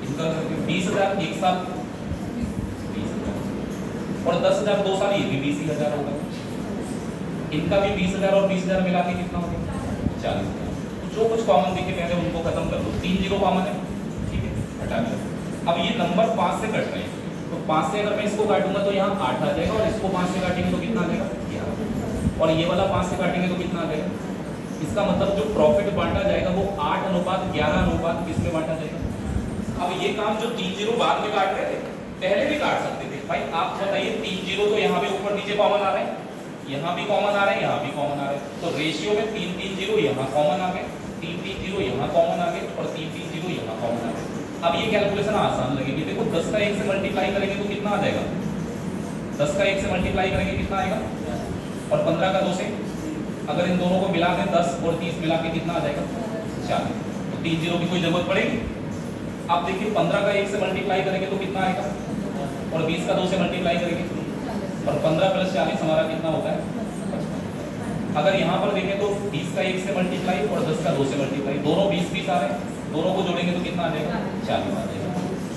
इनका 20,000 1 साल 20,000 और 10,000 2 साल, ये भी 20,000 होगा। इनका भी 20,000 और 20,000 मिला के कितना हो गया? 40,000। तो जो कुछ कॉमन दिखे पहले उनको खत्म कर दो। 3 जीरो कॉमन है, ठीक है, हटा दो। अब ये नंबर 5 से कट रहे हैं, तो 5 से अगर मैं इसको काटूंगा तो यहाँ 8 आ जाएगा, और इसको 5 से काटेंगे तो कितना आ जाएगा? 11। और ये वाला 5 से काटेंगे तो कितना आ जाएगा? इसका मतलब जो प्रॉफिट बांटा जाएगा वो 8:11 किसमें बांटा जाएगा? अब ये काम जो 3 जीरो बाद में काट रहे थे पहले भी काट सकते थे। भाई आप बताइए, 3 जीरो तो यहाँ पे ऊपर नीचे कॉमन आ रहे हैं, यहाँ भी कॉमन आ रहे हैं, यहाँ भी कॉमन आ रहे हैं, तो रेशियो में 3 जीरो यहाँ कॉमन आ गए, 3 जीरो यहाँ कॉमन आ गए, और 3 जीरो यहाँ कॉमन आ गए। अब ये कैलकुलेशन आसान लगेगी। देखो 10 का 1 से मल्टीप्लाई करेंगे तो कितना आ जाएगा? 10 का 1 से मल्टीप्लाई करेंगे कितना आएगा? और 15 का 2 से, अगर इन दोनों को मिला के 10 और 30 मिला के कितना आ जाएगा? 40। तो 3 जीरो की कोई जरूरत पड़ेगी? आप देखिए 15 का 1 से मल्टीप्लाई करेंगे तो कितना आएगा? और 20 का 2 से मल्टीप्लाई करेंगे, और 15 प्लस 40 हमारा कितना होता है? 55। अगर यहाँ पर देखें तो 20 का 1 से मल्टीप्लाई और 10 का 2 से मल्टीप्लाई, दोनों 20 आ रहे हैं, दोनों को जोड़ेंगे तो कितना आ जाएगा? 40 आ जाएगा।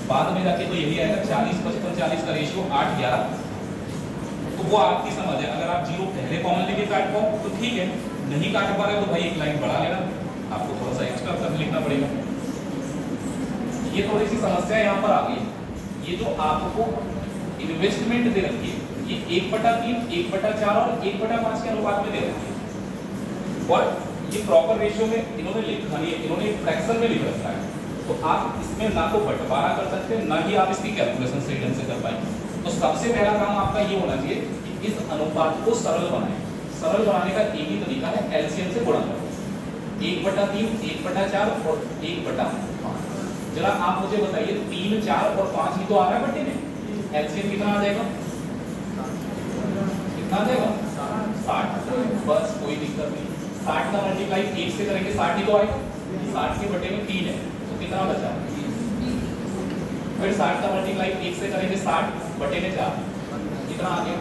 बाद में जाके तो यही आएगा 40 55 40 का रेशियो 8:11। तो वो आपकी समझ है। अगर आप जीरो पहले कॉमन लेके काट पाओ तो ठीक है, नहीं काट पा रहे तो भाई एक लाइन बढ़ा लेना, आपको थोड़ा सा एक्स्ट्रा कर लिखना पड़ेगा। ये थोड़ी सी समस्या यहाँ पर आ गई। ये जो आपको इन्वेस्टमेंट दे रखी है ये 1/3, 1/4 और 1/5 के अनुपात में दे रखी है, और ये प्रॉपर रेशियो में इन्होंने लिखा नहीं है, इन्होंने फ्रैक्शन में लिख रखा है। तो आप इसमें ना तो बंटवारा कर सकते हैं, ना ही आप इसकी कैलकुलेशन सही ढंग से कर पाएंगे। तो सबसे पहला काम आपका ये होना चाहिए कि इस अनुपात को सरल बनाएं। सरल बनाने का एक ही तरीका है, एलसीएम से गुणा करो। 1/3, 1/4 और 1/5। जरा आप मुझे बताइए 3, 4 और 5 ही तो आ रहा है बट्टे में, एलसीएम कितना आ जाएगा? कितना आ जाएगा? 60। बस कोई दिक्कत नहीं। 60 का मल्टीप्लाई 1 से करेंगे 60 ही तो आएगा। 60 के बटे में 3 है तो कितना बचा? फिर 60 का मल्टीप्लाई 1 से करेंगे 60 बटे में 4, कितना आ गया?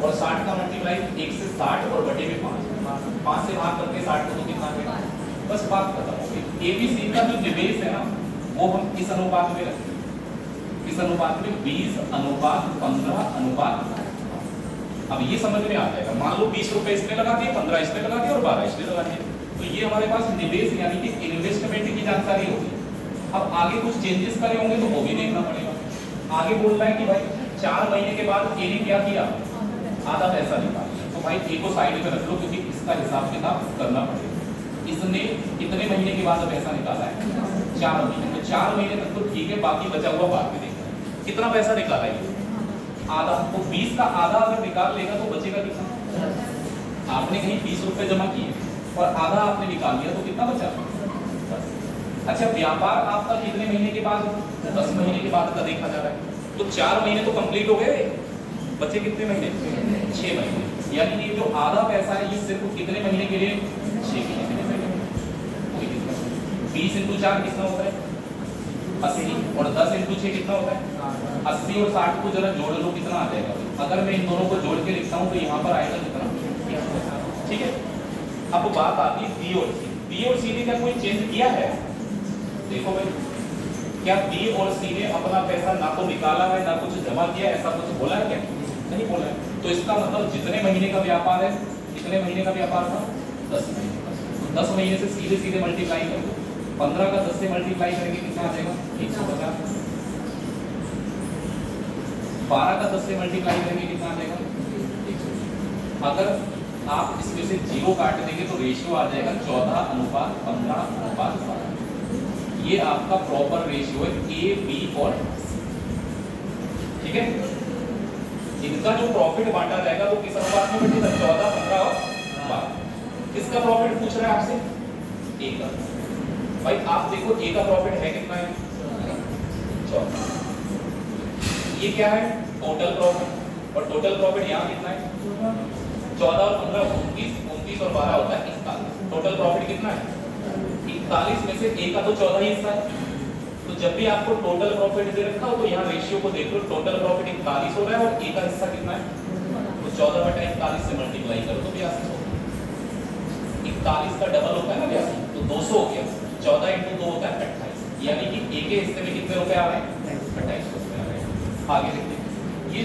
और 60 का मल्टीप्लाई 1 से 60 और बटे में 5 से भाग करके 60 को तो कितना आ गया? बस बात खत्म हो गई। एबीसी का जो निवेश है ना वो हम इस अनुपात में रखते हैं, इस अनुपात में 20:15:5। अब ये समझ में आ जाएगा। मान लो 20 रुपए इसमें लगा दिए, 15 इसमें लगा दिए और 12 इसमें लगा दिए, तो ये हमारे पास निवेश यानी कि इन्वेस्टमेंट की जानकारी होगी। अब आगे कुछ चेंजेस करे होंगे तो वो भी देखना पड़ेगा। आगे बोल रहा है कि भाई 4 महीने के बाद ए ने क्या किया? आधा पैसा निकाल लिया, तो भाई ए को साइड में रख लो क्योंकि इसका हिसाब किताब करना पड़ेगा। इसने कितने महीने के बाद पैसा निकाला है? 4 महीने। तो 4 महीने तक तो ठीक है, बाकी बचा हुआ बाद में देखना है। कितना पैसा निकाला है? आधा। तो 20 का आधा अगर निकाल लेगा तो बचेगा कितना? आपने कहीं 20 रुपए जमा किए, और आधा आपने निकाल लिया तो कितना बचा? 10। अच्छा, व्यापार आपका कितने महीने के बाद? 10 महीने के बाद का देखा जा रहा है, तो 4 महीने तो कंप्लीट हो गए, बचे कितने महीने? 6 महीने। यानी ये जो आधा पैसा है ये सिर्फ कितने महीने के लिए? 6 महीने के लिए। 20 × 4 कितना होता है? 80। और 10 × 6 कितना होता है? 80 और 60 को जरा जोड़ लो, कितना आ जाएगा? अगर मैं इन दोनों को जोड़ के लिखता हूँ तो यहाँ पर आएगा कितना? ठीक है। अब बात आती है बी और सी। बी और सी ने क्या कोई चेंज किया है? देखो भाई, क्या बी और सी ने अपना पैसा ना तो निकाला है ना कुछ जमा किया, ऐसा कुछ बोला है क्या? नहीं बोला है। तो इसका मतलब जितने महीने का व्यापार है, कितने महीने का व्यापार था? 10 महीने का। तो 10 महीने से सीधे सीधे मल्टीप्लाई कर दो। 15 का 10 से मल्टीप्लाई करेंगे कितना आ जाएगा? 150। 12 का 10 से मल्टीप्लाई करेंगे कितना आ जाएगा? 120। अगर आप इसमें से 0 काट देंगे तो रेशियो आ जाएगा 14:15:12। ये आपका प्रॉपर रेशियो है ए, बी और सी। ठीक है। इनका जो प्रॉफिट बांटा जाएगा वो किस अनुपात में बटेगा? 14, 15 और 12। किसका प्रॉफिट पूछ रहा है आपसे? ए का। भाई आप देखो ए का प्रॉफिट है कितना है? 14। ये क्या है? Total profit. और टोटल प्रॉफिट यहाँ कितना है? 14 और 15 29, 29 और 12 होता है 41। टोटल प्रॉफिट कितना है? 41 में से ए का तो 14 ही हिस्सा है। तो जब भी आपको टोटल प्रॉफिट दे रखा हो तो यहाँ रेशियो को देख लो, टोटल प्रॉफिट 41 हो रहा है और ए का हिस्सा कितना है? तो 14/41 से मल्टीप्लाई करो तो 82 होगा। 41 का डबल होता है ना 82, तो 200 हो गया। 14 × 2 होता है 28। यानी कि ए के हिस्से में कितने रुपए आ रहे हैं? 28 रुपए आ रहे हैं। आगे देखते हैं। ये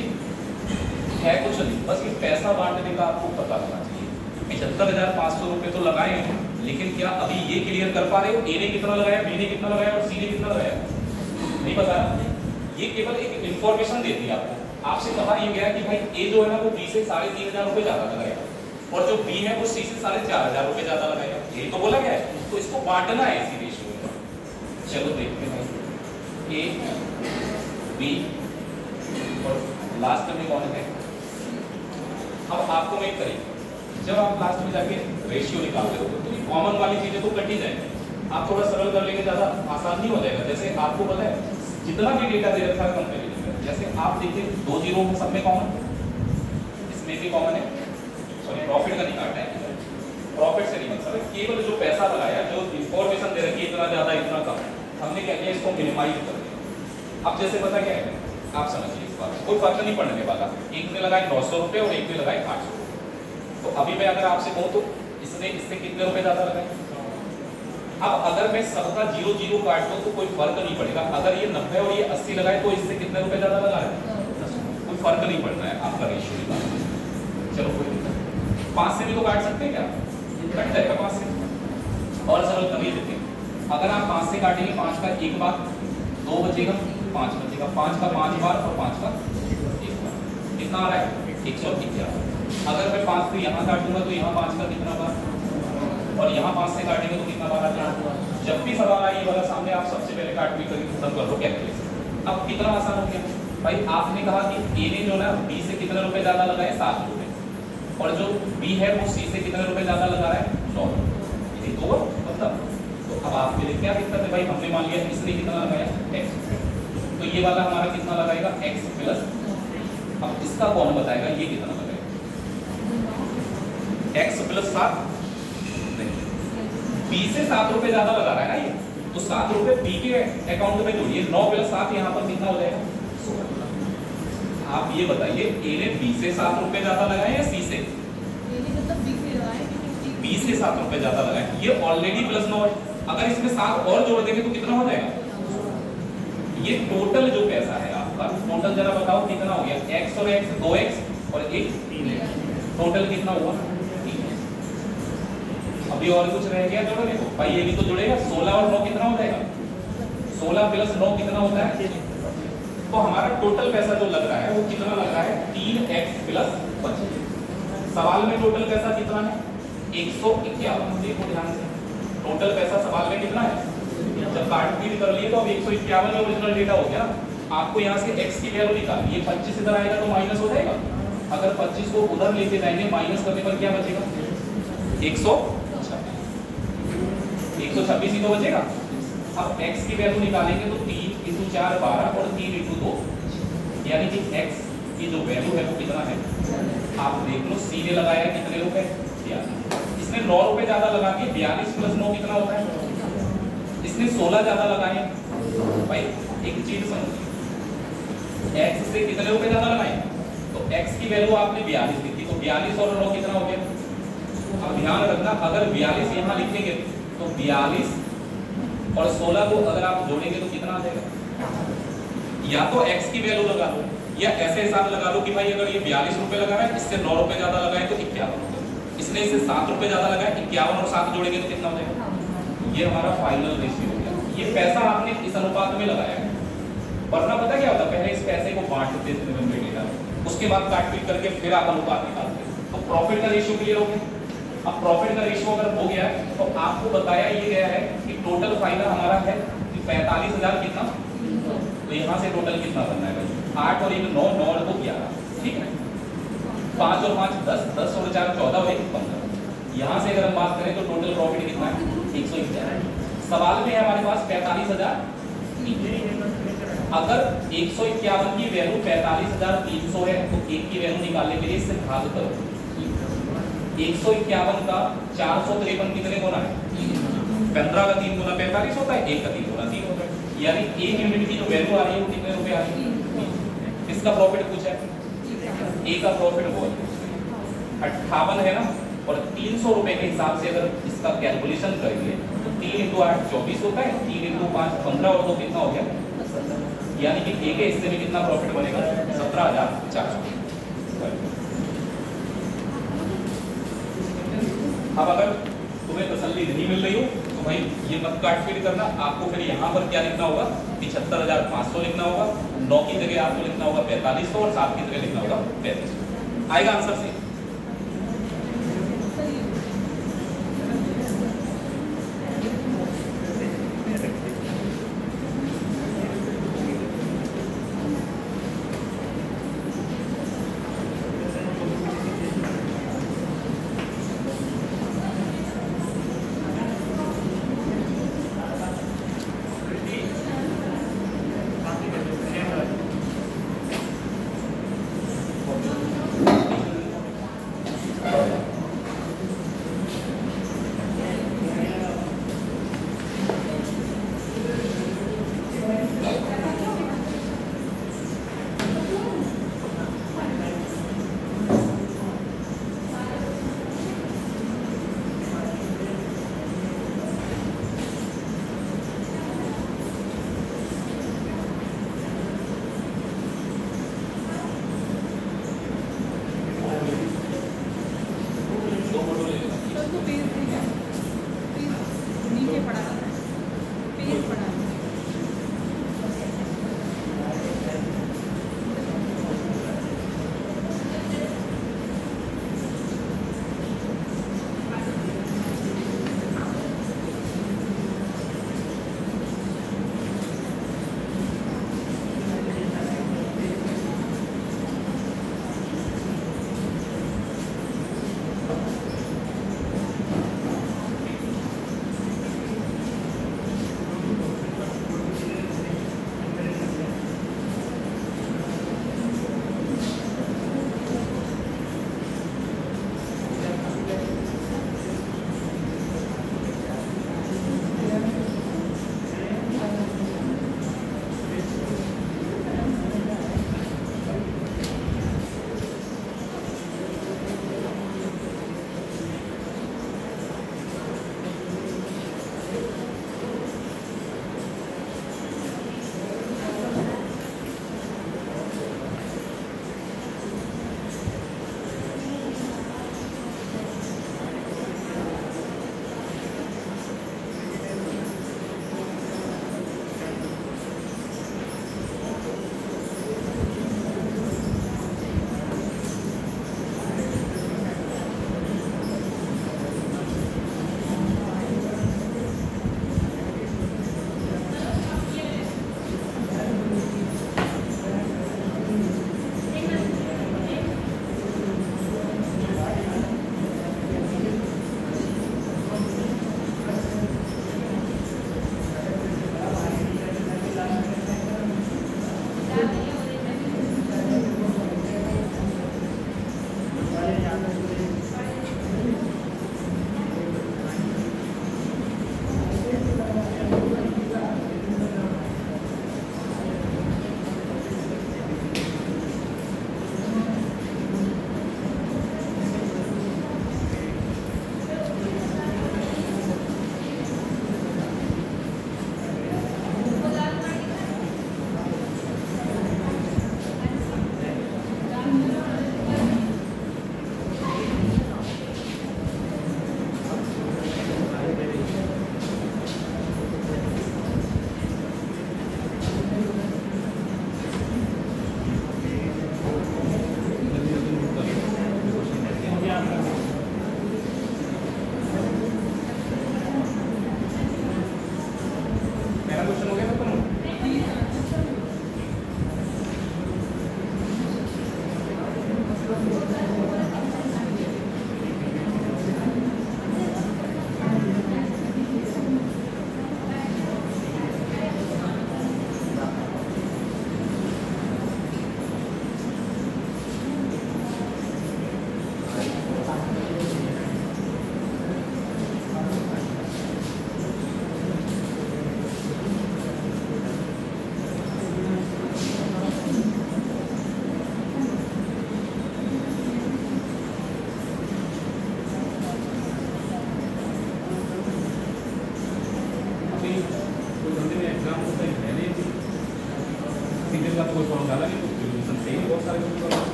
है कुछ नहीं, बस ये पैसा बांटने का आपको पता होना चाहिए। 75,500 रुपए तो लगाए हैं, लेकिन क्या अभी ये क्लियर कर पा रहे हो ए ने कितना लगाया, बी ने कितना लगाया और सी ने कितना लगाया? नहीं पता। ये केवल एक इंफॉर्मेशन देती है आपको। आपसे कहा ये गया कि भाई ए जो है ना वो बी से 3,500 रुपए ज्यादा लगाएगा और जो बी है वो सी से 4,500 रुपए ज्यादा लगाएगा। ये तो बोला गया है, तो इसको बांटना है इसी रेशियो में। चलो देखते हैं ए, बी और लास्ट में कौन है? अब आपको मैं करेंगे, जब आप लास्ट में जाके रेशियो निकाल रहे हो तो ये कॉमन वाली चीजें तो कट ही जाएंगे। आप थोड़ा सरल कर लेंगे, ज्यादा आसान नहीं हो जाएगा। जैसे आपको पता है जितना भी डेटा दे रखा है कंपेरिजन में, जैसे आप देखिए 2 जीरो सब में कॉमन, इसमें भी कॉमन है। सॉरी, प्रॉफिट का नहीं काटा है, प्रॉफिट से नहीं मतलब है, केवल जो पैसा लगाया, जो इंफॉर्मेशन दे रखी है इतना ज्यादा इतना कम, हमने क्या किया इसको मिनिमाइज कर दिया। अब जैसे पता क्या है, आप समझिए इस बात, कोई फर्क नहीं पड़ने वाला। एक ने लगाए 900 रुपए और एक ने लगाए 800। तो अभी मैं अगर आपसे कहूँ तो इसने इससे कितने रुपए ज्यादा लगाए? अब अगर मैं सबका 0 0 काट दूं तो कोई फर्क नहीं पड़ेगा। अगर ये 90 और ये 80 लगाए तो इससे कितने रुपए ज्यादा लगा रहे हैं? कोई फर्क नहीं पड़ना है आपका रेशियो निकाल। चलो कोई नहीं, 5 से भी तो काट सकते हैं क्या? कट जाएगा 5 से। और सरल करिए देखिए, अगर आप 5 से काटेंगे 5 का 1 बार, 2 बचेगा, 5 बचेगा, 5 का 5 बार और 5 का 1 बार, कितना आ रहा है? 111। अगर मैं 5 से यहाँ काटूंगा तो यहाँ 5 का कितना बार और यहाँ 5 से काटेंगे तो कितना बार आता है? जब भी सवाल आए ये वाला सामने, आप सबसे पहले काट भी करके खत्म कर लो कैलकुलेशन। अब कितना आसान हो गया भाई, आपने कहा कि ए ने जो ना बी से कितने रुपए ज्यादा लगाए? 7 रुपए, और जो बी है वो सी से कितने रुपए ज्यादा लगा रहा है? 9 रुपए। यही तो मतलब। तो अब आपके लिए क्या दिक्कत है भाई? हमने मान लिया इसने कितना लगाया? x, तो ये वाला हमारा कितना लगाएगा? x plus. अब इसका कौन बताएगा ये कितना लगाएगा? x प्लस 7, बी से 7 रुपए ज्यादा लगा रहा है ना ये, तो 7 रुपए बी के अकाउंट में जोड़िए। 9 प्लस 7 यहाँ पर कितना हो जाएगा? 16। आप ये बताइए ए ने बी से 7 रुपए ज्यादा लगाए या सी से? बी से 7 रुपए ज्यादा लगाए। ये ऑलरेडी प्लस 9 है, अगर इसमें 7 और जोड़ देंगे तो कितना हो जाएगा? ये टोटल जो पैसा है आपका, टोटल जरा बताओ कितना हो गया? x और x 2x और 1 3x, टोटल कितना हुआ? अभी और कुछ रह गया जोड़ने को? भाई ये भी तो जुड़ेगा। 16 और 9 कितना हो जाएगा? 16 प्लस 9 कितना होता है? तो हमारा टोटल पैसा जो लग रहा है वो कितना लग रहा है? 3x plus 25। सवाल में टोटल पैसा कितना है? 151। देखो ध्यान से, टोटल पैसा सवाल में कितना है? जब काटपीट कर लिए तो अब 151 ओरिजिनल डेटा हो गया। आपको यहाँ से x की वैल्यू निकालनी है। 25 इधर आएगा तो माइनस हो जाएगा। अगर 25 को उधर लेके जाएंगे माइनस करने पर क्या बचेगा? 126। 126 ही तो बचेगा। अब x की वैल्यू निकालेंगे तो 3 × 4 12 और 3 × 2 यानी कि x की जो वैल्यू है वो कितना है, आप देख लो। सी ने लगाया कितने रुपए, 42। इसने 9 रुपए ज्यादा लगा के 42 + 9 कितना होता है, इसने 16 ज्यादा लगाए। भाई एक चीज समझो, x से कितने रुपए ज्यादा लगाए, तो x की वैल्यू आपने 42 लिखी, तो 42 और 9 कितना हो गया। अब ध्यान रखना, अगर 42 यहाँ लिखेंगे तो 42 और 16 को अगर आप जोड़ेंगे तो कितना आ जाएगा। या तो x की वैल्यू लगा लो, या ऐसे हिसाब लगा लो कि भाई अगर ये 42 रुपए लगा रहा है, इससे 9 रुपए ज्यादा लगाए तो 51 रुपए, इसने इससे 7 रुपए ज्यादा लगाए, 51 और 7 जोड़ेंगे तो कितना हो जाएगा। ये हमारा फाइनल रेशियो हो गया। ये पैसा आपने इस अनुपात में लगाया है, वरना पता क्या होता, पहले इस पैसे को बांट देते थे डिनोमिनेटर, उसके बाद काट पीट करके फिर आप अनुपात निकालते। तो प्रॉफिट का रेशियो क्लियर हो गया। अब प्रॉफिट का रेशियो अगर हो गया है तो आपको बताया ये गया है कि टोटल फायदा हमारा है 45,000 कितना, तो यहाँ से टोटल कितना बनना है भाई, 8 और 1 9, 9 और 2 11, ठीक है। 5 और 5 10, 10 और 4 14 और 1 15। यहाँ से अगर हम बात करें तो टोटल प्रॉफिट कितना है 111। सवाल में है हमारे पास 45,000। अगर 151 की वैल्यू 45,300 है तो 1 की वैल्यू निकालने के लिए इससे भाग करो। 151 का 453 कितने गुना है, 15 का 3 गुना 45 होता है, 1 का 3 गुना 3 होता है, यानी 1 यूनिट की जो वैल्यू आ रही है वो कितने रुपए आ रही है। इसका प्रॉफिट कुछ है, ए का प्रॉफिट वो 58 है ना, और 300 रुपए के हिसाब से अगर इसका कैलकुलेशन करेंगे तो 3 × 8 24 होता है, 3 × 5 15 और 2 कितना हो गया, यानी कि ए के हिस्से में कितना प्रॉफिट बनेगा 17,400। अब अगर तुम्हें तसल्ली नहीं मिल रही हो तो भाई ये मत काट पीट करना, आपको फिर यहाँ पर क्या लिखना होगा, 75,500 लिखना होगा, 9 की जगह आपको लिखना होगा 4500 और 7 की जगह लिखना होगा 3500। आएगा आंसर से।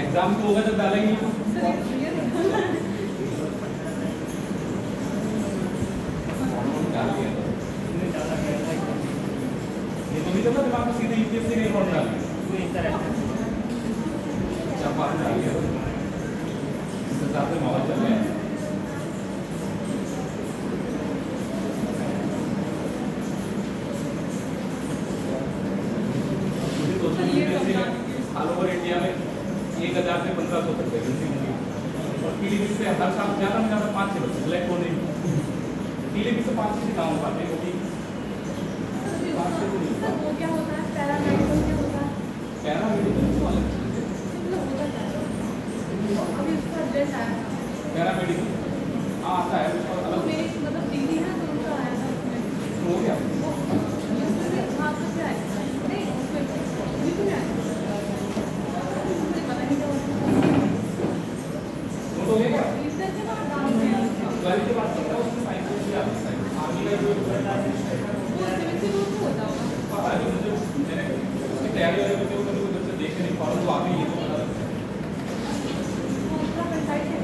एग्जाम तो होगा जब डालेंगे ये तो नहीं चलता दिमाग में सीधे यूपीएससी का रिकॉर्ड डाल दिया जब बात डाल दिया इसके साथ में माहौल चल रहा है ऑल ओवर इंडिया में 1000 से 1500 तक वैकेंसी होंगी और पीलीभीत से हर साल ज़्यादा में ज़्यादा 5-6 बच्चे सिलेक्ट हो नहीं पीलीभीत से 5 से काम हो पाते क्योंकि 5 से नहीं होता। वो क्या होता है पैरामेडिकल क्या होता है? पैरामेडिकल तो अलग चीज़ है। अभी उसका ड्रेस आया था पैरामेडिकल हाँ आता है उसका अलग मेरी मतलब डिग्री है तो उनका आया था उसमें हो गया हाँ तो क्या है नहीं उसमें बिल्कुल आया मुझे पता नहीं क्या वो तो हो गया इससे के बाद गाँव में 12 के बाद पता है उसमें साइंस भी आता है आर्मी का जो वो सिविल से ग्रुप होता होगा पता है मुझे मैंने उसकी तैयारी वाले बच्चे को कभी उधर से देख के नहीं फॉर्म तो आगे ये तो बता वो उसका कंसाइट है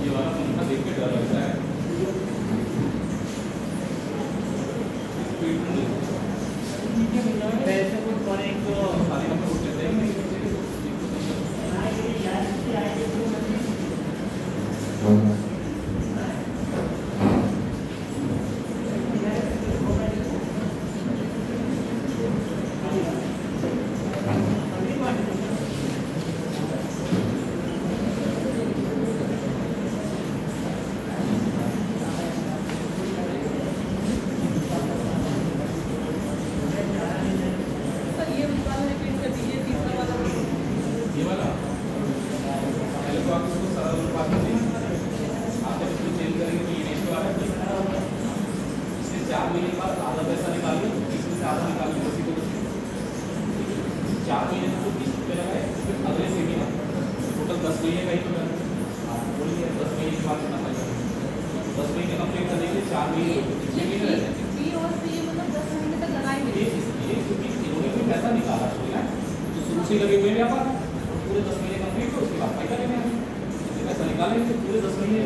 ये वाला पंखा देख के डर लगता है स्पीड में वैसे कुछ और एक खाली नंबर उठ लेते हैं सर ये वाला रिपीट कर दीजिए तीसरा वाला ये वाला पहले तो आप इसको सरल बात करेंगे आप जब इसको चेंज करेंगे तो ये रेशियो आ रहा है इससे 4 महीने बाद आधा पैसा निकालिए इसमें से आधा निकालिए उसी को 4 महीने में तो 20 रुपये लगाए फिर अगले से भी टोटल 10 महीने का ही तो बोलिए 10 महीने के बाद कितना पैसा 10 महीने कंप्लीट करने के लिए 4 महीने कितने महीने रह जाते हैं बी और सी मतलब 10 महीने तक लगाएंगे ये क्योंकि इन्होंने भी पैसा निकाला है तो शुरू से लगे हुए व्यापार पूरे 10 महीने कंप्लीट हो उसके बाद पैसा लेने आए पैसा निकालेंगे तो पूरे 10 महीने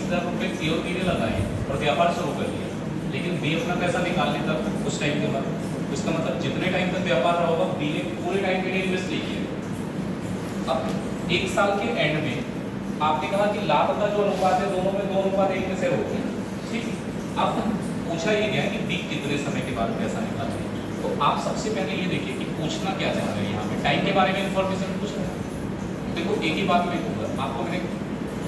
20,000 रुपये ए और बी ने लगाए और व्यापार शुरू कर दिया, लेकिन बी अपना पैसा निकाल लेता कुछ टाइम के बाद, इसका मतलब जितने टाइम तक व्यापार रहा होगा बी ने पूरे टाइम के लिए इन्वेस्ट नहीं किया। अब 1 साल के एंड में आपने कहा कि लाभ का जो अनुपात है दोनों में 2:1 में से हो गया, ठीक। अब पूछा ये गया कि बी कितने समय के बाद पैसा निकाले, तो आप सबसे पहले ये देखिए कि पूछना क्या चाह रहे हैं यहाँ पे, टाइम के बारे में इंफॉर्मेशन पूछ रहे हैं। देखो एक ही बात मैं कहूँगा, आपको मैंने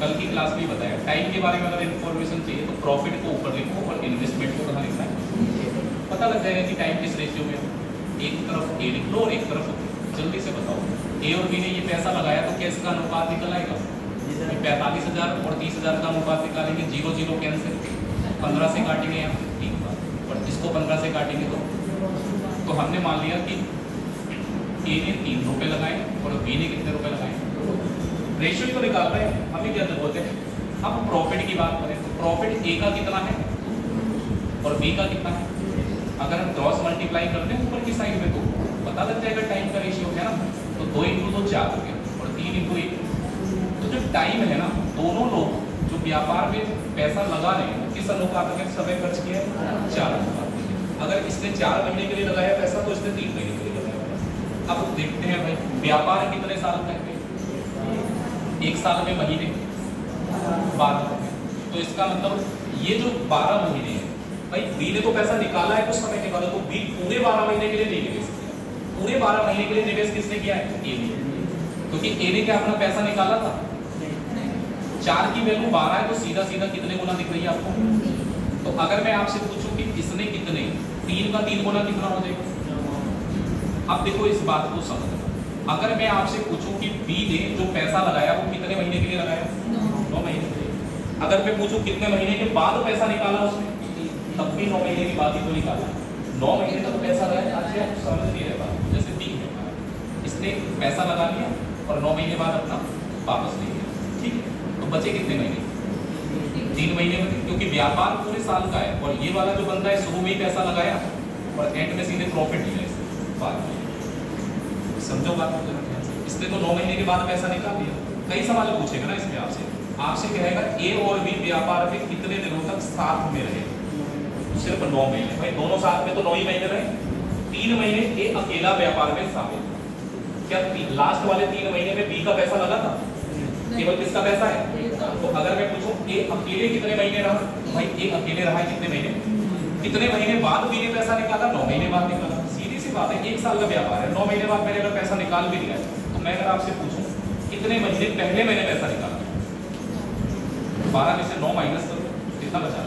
कल की क्लास में बताया, टाइम के बारे में अगर इन्फॉर्मेशन चाहिए तो प्रॉफिट को ऊपर लिखो और इन्वेस्टमेंट को कहाँ लिखना है, पता लग जाएगा कि टाइम किस रेशियो में है। एक तरफ ए लिख लो और एक तरफ जल्दी से बताओ, ए और बी ने ये पैसा लगाया तो क्या इसका अनुपात निकल आएगा? 45,000 और 30,000 का अनुपात निकालेंगे, 0 0 कैंसिल, 15 से काटेंगे यहाँ, ठीक बात, और इसको 15 से काटेंगे तो हमने मान लिया कि ए ने 3 रुपये लगाए और बी ने कितने रुपये लगाए, रेशियो तो निकाल रहे हैं, हमें क्या जरूरत है। अब प्रॉफिट की बात करें तो प्रॉफिट ए का कितना है और बी का कितना है, अगर हम क्रॉस मल्टीप्लाई करते हैं ऊपर की साइड में तो पता लग जाएगा टाइम का रेशियो है ना, तो 2 × 2 4 हो गया और 3 × 1, तो जो टाइम है ना, दोनों लोग जो व्यापार में पैसा लगा रहे हैं किस अनुपात में समय खर्च किया है, 4 अनुपात में। अगर इसने 4 महीने के लिए लगाया पैसा तो इसने 3 महीने के लिए लगाया। अब देखते हैं भाई व्यापार कितने साल का है, 1 साल में महीने 12, तो इसका मतलब ये जो 12 महीने हैं भाई, बी ने तो पैसा निकाला है कुछ समय के बाद, तो बी पूरे 12 महीने के लिए नहीं निवेश किया, पूरे 12 महीने के लिए निवेश किसने किया है, ए ने, क्योंकि ए ने क्या अपना पैसा निकाला था, 4 की वैल्यू 12 है तो सीधा सीधा कितने गुना दिख रही है आपको। तो अगर मैं आपसे पूछूं कि इसने कितने, 3 का 3 गुना कितना हो जाएगा। अब देखो इस बात को समझना, अगर मैं आपसे पूछूं कि बी ने जो पैसा लगाया वो कितने महीने के लिए लगाया, 9 महीने के लिए। अगर मैं पूछूं कितने महीने के बाद पैसा निकाला उसने, तब भी 9 महीने की बात ही तो निकाला, 9 महीने तक पैसा लगाया। अच्छा समझ नहीं रहे बात, जैसे बी है, इसने पैसा लगा लिया और 9 महीने बाद अपना वापस ले लिया, ठीक है, तो बचे कितने महीने, 3 महीने में, क्योंकि व्यापार पूरे साल का है और ये वाला जो बंदा है शुरू में ही पैसा लगाया और एंड में सीधे प्रॉफिट लिया इसने बाद में, समझो बात को। इसने तो 9 महीने के बाद पैसा निकाल लिया। कई सवाल पूछेगा ना इसमें आपसे कहेगा ए और बी व्यापार में कितने दिनों तक साथ में रहे, सिर्फ 9 महीने, भाई दोनों साथ में तो 9 ही महीने रहे, 3 महीने ए अकेला व्यापार में शामिल था। क्या लास्ट वाले 3 महीने में बी का पैसा लगा था, केवल किसका पैसा है। तो अगर मैं पूछूं ए अकेले कितने महीने रहा, भाई ए अकेले रहा है कितने महीने, कितने महीने बाद बी ने पैसा निकाला, 9 महीने बाद निकाला। सीधी सी बात है, 1 साल का व्यापार है, 9 महीने बाद मैंने अगर पैसा निकाल भी लिया है, तो मैं अगर आपसे पूछूं कितने महीने पहले मैंने पैसा निकाला, 12 में से 9 माइनस करो कितना बचा,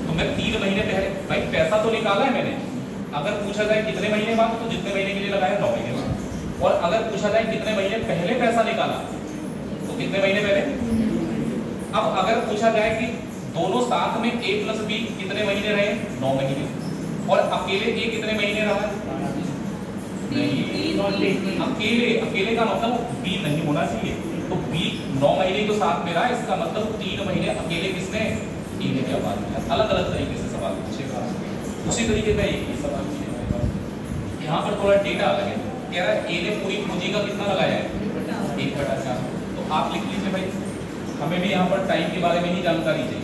तो मैं 3 महीने पहले, भाई पैसा तो निकाला है मैंने। अगर पूछा जाए कितने महीने बाद, तो जितने महीने के लिए लगाया 9 महीने बाद, और अगर पूछा जाए कितने महीने पहले पैसा निकाला, तो कितने महीने पहले। अब अगर पूछा जाए कि दोनों साथ में ए प्लस बी कितने महीने रहे, 9 महीने, और अकेले ए कितने महीने रहा, नहीं, अकेले का मतलब बी नहीं होना चाहिए, तो बी 9 महीने तो साथ में रहा, इसका मतलब 3 महीने अकेले किसने, ए ने क्या बात किया। अलग अलग तरीके से सवाल पूछेगा, उसी तरीके का एक ही सवाल पूछेगा। यहाँ पर थोड़ा डेटा अलग है, कह रहा है ए ने पूरी पूंजी का कितना लगाया है, 1/4। तो आप लिख लीजिए भाई, हमें भी यहाँ पर टाइम के बारे में ही जानकारी चाहिए।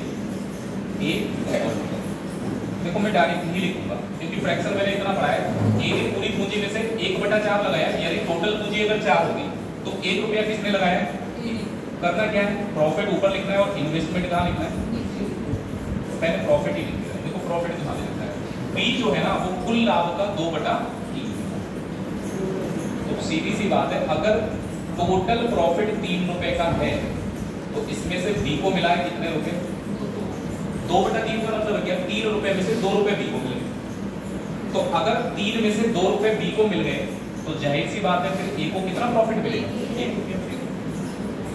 देखो मैं डायरेक्ट नहीं लिखूंगा क्योंकि फ्रैक्शन मैंने इतना पढ़ा है, ए ने पूरी पूंजी में से 1/4 लगाया, यानी टोटल पूंजी अगर 4 होगी तो 1 रुपया किसने लगाया, करना क्या है, प्रॉफिट ऊपर लिखना है और इन्वेस्टमेंट कहाँ लिखना है, पहले प्रॉफिट ही लिख दिया। देखो प्रॉफिट कहाँ लिखना है, बी जो है ना वो कुल लाभ का 2/3। तो सीधी सी बात है, अगर टोटल प्रॉफिट 3 रुपए का है तो इसमें से बी को मिला है कितने रुपए, 2/3 का मतलब क्या, 3 रुपए में से 2 रुपए बी को मिले। तो अगर 3 में से 2 रुपए बी को मिल गए तो जाहिर सी बात है फिर ए को कितना प्रॉफिट मिलेगा, 1 रुपया।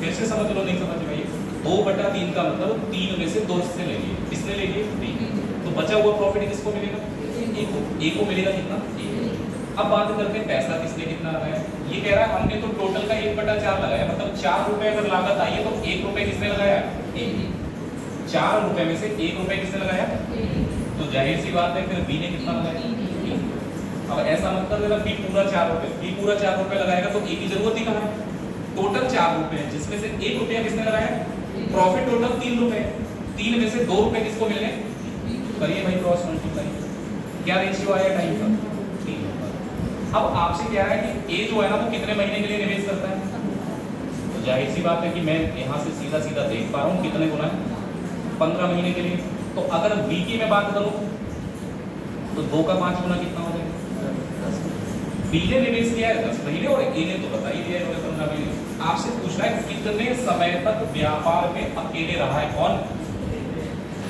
फिर से समझ लो, नहीं समझ में, 2/3 का मतलब 3 में से 2 हिस्से ले लिए, किसने ले लिए, बी। तो बचा हुआ प्रॉफिट किसको मिलेगा, ए को मिलेगा कितना, ए। अब बात करते हैं पैसा किसने कितना लगाया। ये कह रहा है हमने तो टोटल का 1/4 लगाया, मतलब 4 रुपए अगर लागत आई है तो 1 रुपए किसने लगाया, ए। 4 रुपए में से 1 रुपए किसने लगाया, तो जाहिर सी बात है फिर बी ने कितना लगाया। अब ऐसा मत कर देना बी पूरा 4 रुपए, बी पूरा 4 रुपए लगाएगा तो ए की जरूरत ही कहाँ है, टोटल 4 रुपए है जिसमें से 1 रुपया किसने लगाया, प्रॉफिट टोटल 3 रुपए, 3 में से 2 रुपए किसको मिलने, करिए भाई क्रॉस मल्टीप्लाई, क्या रेशियो आया टाइम का 3। अब आपसे क्या है कि ए जो है ना वो कितने महीने के लिए निवेश करता है, तो जाहिर सी बात है कि मैं यहाँ से सीधा सीधा देख पा रहा हूँ कितने गुना है, 15 महीने के लिए। तो अगर बी की मैं बात करूँ तो 2 का 5 गुना कितना हो जाएगा, बी ने निवेश किया है 10 महीने और ए ने तो बता ही दिया है 15 महीने। आपसे पूछ रहा है कितने समय तक व्यापार में अकेले रहा है कौन,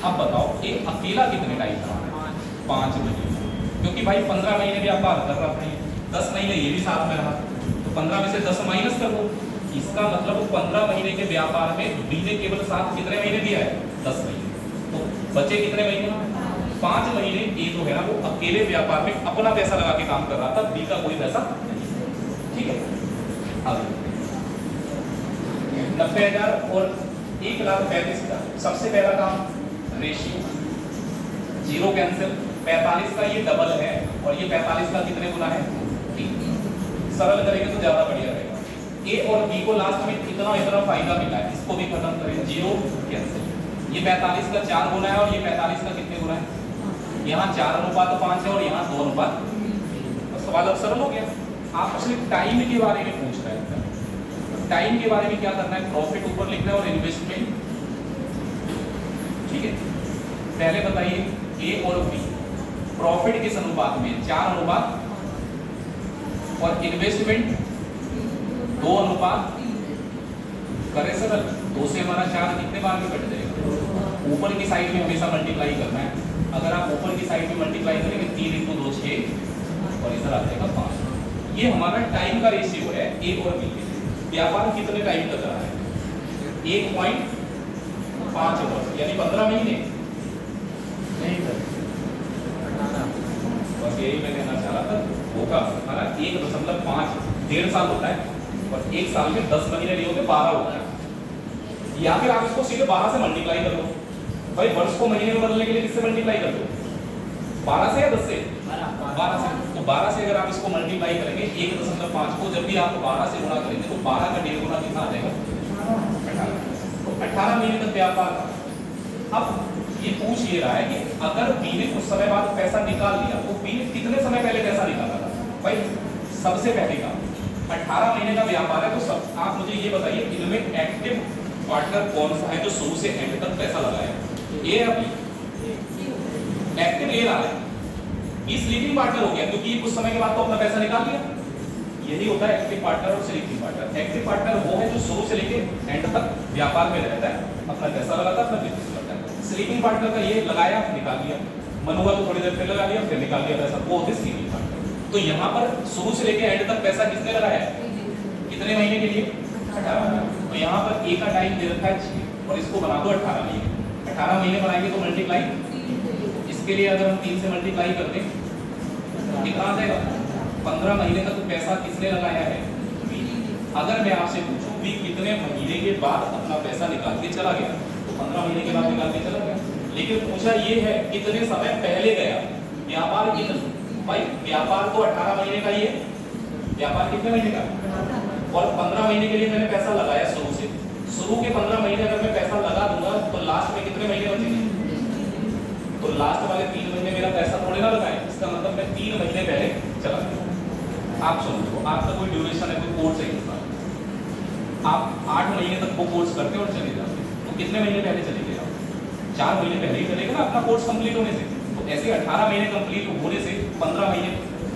अब बताओ ए अकेला कितने टाइम रहा है, 5 महीने, क्योंकि भाई 15 महीने व्यापार कर रहा था, 10 महीने ये भी साथ में रहा, तो 15 में से 10 माइनस कर दो, इसका मतलब 15 महीने के व्यापार में बी ने केवल साथ कितने महीने दिया है, 10 महीने, तो बचे कितने महीने, 5 महीने ए जो है ना वो अकेले व्यापार में अपना पैसा लगा के काम कर रहा था, बी का कोई पैसा नहीं। ठीक है, अब 90,000 और 1,35,000, सबसे पहला काम रेशियो, 0 कैंसिल, 45 का ये डबल है और ये 45 का कितने गुना है, 3। सरल करेंगे तो ज्यादा बढ़िया रहेगा। ए और बी को लास्ट में इतना फायदा मिला है, इसको भी खत्म करें, 0 कैंसिल, ये 45 का 4 गुना है और ये 45 का कितने गुना है, यहाँ 4:5 है और यहाँ 2:5, तो सवाल अब सरल हो गया। आपसे टाइम के बारे में पूछ रहा है, टाइम के बारे में क्या करना है, प्रॉफिट ऊपर लिखना है और इन्वेस्टमेंट, ठीक है। पहले बताइए ए और बी प्रॉफिट किस अनुपात में, 4 अनुपात, और इन्वेस्टमेंट 2 अनुपात, करे सरल, 2 से हमारा 4 कितने बार में कट जाएगा, ऊपर की साइड में हमेशा मल्टीप्लाई करना है। अगर आप ऊपर की साइड में मल्टीप्लाई करेंगे 3 × 2 6 और इधर आ जाएगा 5। ये हमारा टाइम का रेशियो है ए और बी के। व्यापार कितने टाइम तक रहा है, 1.5 वर्ष यानी 15 महीने नहीं सर, बस यही मैं कहना चाह रहा था, होगा हमारा 1.5 1.5 साल होता है और 1 साल में 10 महीने नहीं होते, 12 होता है, या फिर आप इसको सीधे 12 से मल्टीप्लाई कर लो। भाई वर्ष को महीने में बदलने के लिए किससे मल्टीप्लाई कर दो, 12 से या 10 से, 12 से, तो 12 से अगर आप इसको मल्टीप्लाई करेंगे 1.5 को, जब भी आप 12 से गुणा करेंगे तो 12 का 1.5 गुना कितना आ जाएगा, 18, तो 18 महीने तक व्यापार। अब ये पूछ ये रहा है कि अगर बी ने कुछ समय बाद पैसा निकाल लिया तो बी ने कितने समय पहले पैसा निकाला था, भाई सबसे पहले का 18 महीने का व्यापार है, तो सब आप मुझे ये बताइए इनमें एक्टिव पार्टनर कौन सा है जो शुरू से एंड तक पैसा लगाया, ए या बी, एक्टिव ले रहा है, बी स्लीपिंग पार्टनर हो गया क्योंकि कुछ समय के बाद तो अपना पैसा निकाल लिया। यही होता है एक्टिव पार्टनर और स्लीपिंग पार्टनर। एक्टिव पार्टनर वो है जो शुरू से लेके एंड तक व्यापार में रहता है, अपना पैसा लगाता है, अपना बिजनेस करता है। स्लीपिंग पार्टनर का ये लगाया निकाल लिया, मन हुआ तो थोड़ी देर फिर लगा लिया, फिर निकाल लिया पैसा, वो होते स्लीपिंग पार्टनर। तो यहाँ पर शुरू से लेके एंड तक पैसा किसने लगाया है, कितने महीने के लिए, 18। तो यहाँ पर ए का टाइम दे रखा है 6 और इसको बना दो 18 महीने। 18 महीने बनाएंगे तो मल्टीप्लाई, इसके लिए अगर हम 3 से मल्टीप्लाई करते हैं कितना आ जाएगा, 15 महीने तक पैसा किसने लगाया है, बी। अगर मैं आपसे पूछूं बी कितने महीने के बाद अपना पैसा निकाल के चला गया, तो 15 महीने के बाद निकाल के चला गया। लेकिन पूछा ये है कितने समय पहले गया, व्यापार कितना, भाई व्यापार तो 18 महीने का ही है, व्यापार कितने महीने का, और 15 महीने के लिए मैंने पैसा लगाया शुरू से, शुरू के 15 महीने अगर मैं पैसा लगा दूंगा तो लास्ट में कितने महीने बचेंगे, तो लास्ट वाले 3 महीने मेरा पैसा थोड़े ना लगाए, इसका मतलब मैं 3 महीने पहले चला गया। आप सुनो, आपका कोई ड्यूरेशन है, कोई कोर्स है इसका, आप 8 महीने तक वो कोर्स करते और चले जाते, तो कितने महीने पहले चले गए आप, 4 महीने पहले ही चलेगा ना अपना कोर्स कंप्लीट होने से। तो ऐसे 18 महीने कंप्लीट होने से 15 महीने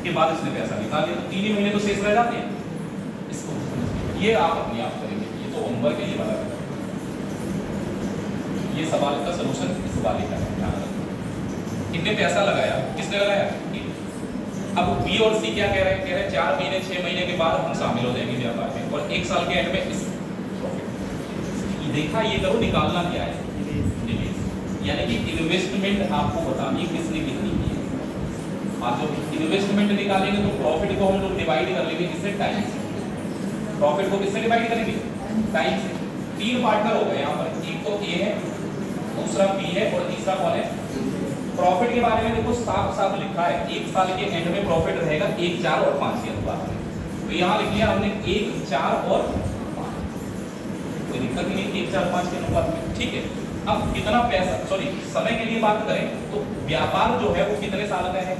के बाद इसने पैसा निकाल लिया, तो 3 ही महीने तो शेष रह जाते हैं। इसको ये आप अपने आप करेंगे, ये तो होमवर्क है, ये वाला ये सवाल का सलूशन इस वाले का है। कितने पैसा लगाया, किसने लगाया, अब बी और सी क्या कह रहे हैं, 4 महीने 6 महीने के बाद हम शामिल हो जाएंगे व्यापार में और 1 साल के एंड में इस प्रॉफिट देखा, ये करो निकालना क्या है, यानी कि इन्वेस्टमेंट आपको बतानी किसने कितनी की है। आप जब इन्वेस्टमेंट निकालेंगे तो प्रॉफिट को हम लोग डिवाइड कर लेंगे किससे, टाइम से। प्रॉफिट को किससे डिवाइड करेंगे, टाइम से। 3 पार्टनर हो गए यहाँ पर, एक तो ए है, दूसरा बी है और तीसरा कौन है। प्रॉफिट के बारे में देखो साफ साफ लिखा है, 1 साल के एंड में प्रॉफिट रहेगा 1, 4 और 5 के अनुपात में। तो यहाँ लिख लिया हमने 1, 4 और 5, कोई दिक्कत ही नहीं, 1, 4, 5 के अनुपात में, ठीक है। अब कितना पैसा, सॉरी समय के लिए बात करें तो व्यापार जो है वो कितने साल का है?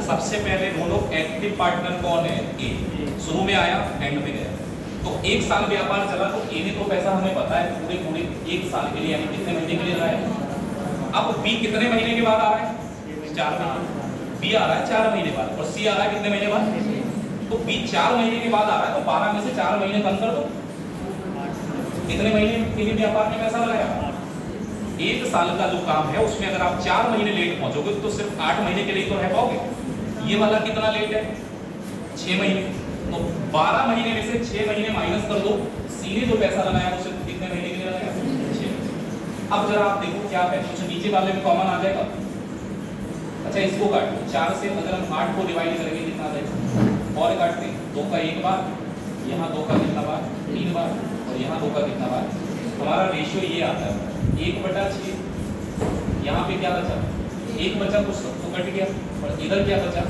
सबसे पहले बोलो एक्टिव पार्टनर कौन है? ए। शुरू में आया, एंड में गया। तो 1 साल व्यापार चला तो ए ने तो पैसा हमें पता है पूरे 1 साल के लिए, यानी कितने महीने के लिए लगाया। अब बी कितने महीने के बाद आ रहा है? 4 महीने। बी आ रहा है 4 महीने बाद, और सी आ रहा है कितने महीने बाद? तो बी 4 महीने के बाद आ रहा है, तो 12 में से 4 महीने कम कर दो। कितने महीने के लिए व्यापार में पैसा लगाया? 1 साल का जो काम है उसमें अगर आप 4 महीने लेट पहुंचोगे तो सिर्फ 8 महीने के लिए तो रह पाओगे। ये वाला कितना लेट है? 6 महीने। तो 12 महीने में से 6 महीने माइनस कर दो। सी ने जो पैसा लगाया वो सिर्फ कितने महीने के लिए लगाया? 6। अब जरा आप देखो क्या है, कुछ नीचे वाले में कॉमन आ जाएगा। अच्छा इसको काट दो, 4 से अगर हम 8 को डिवाइड करेंगे कितना आ जाएगा? और काटते हैं, 2 का 1 बार, यहाँ 2 का कितना बार? 3 बार, और यहाँ 2 का कितना बार? हमारा रेशियो ये आता है 1/6। यहाँ पे क्या बचा? 1 बचा, कुछ तो कट गया, और इधर क्या बचा?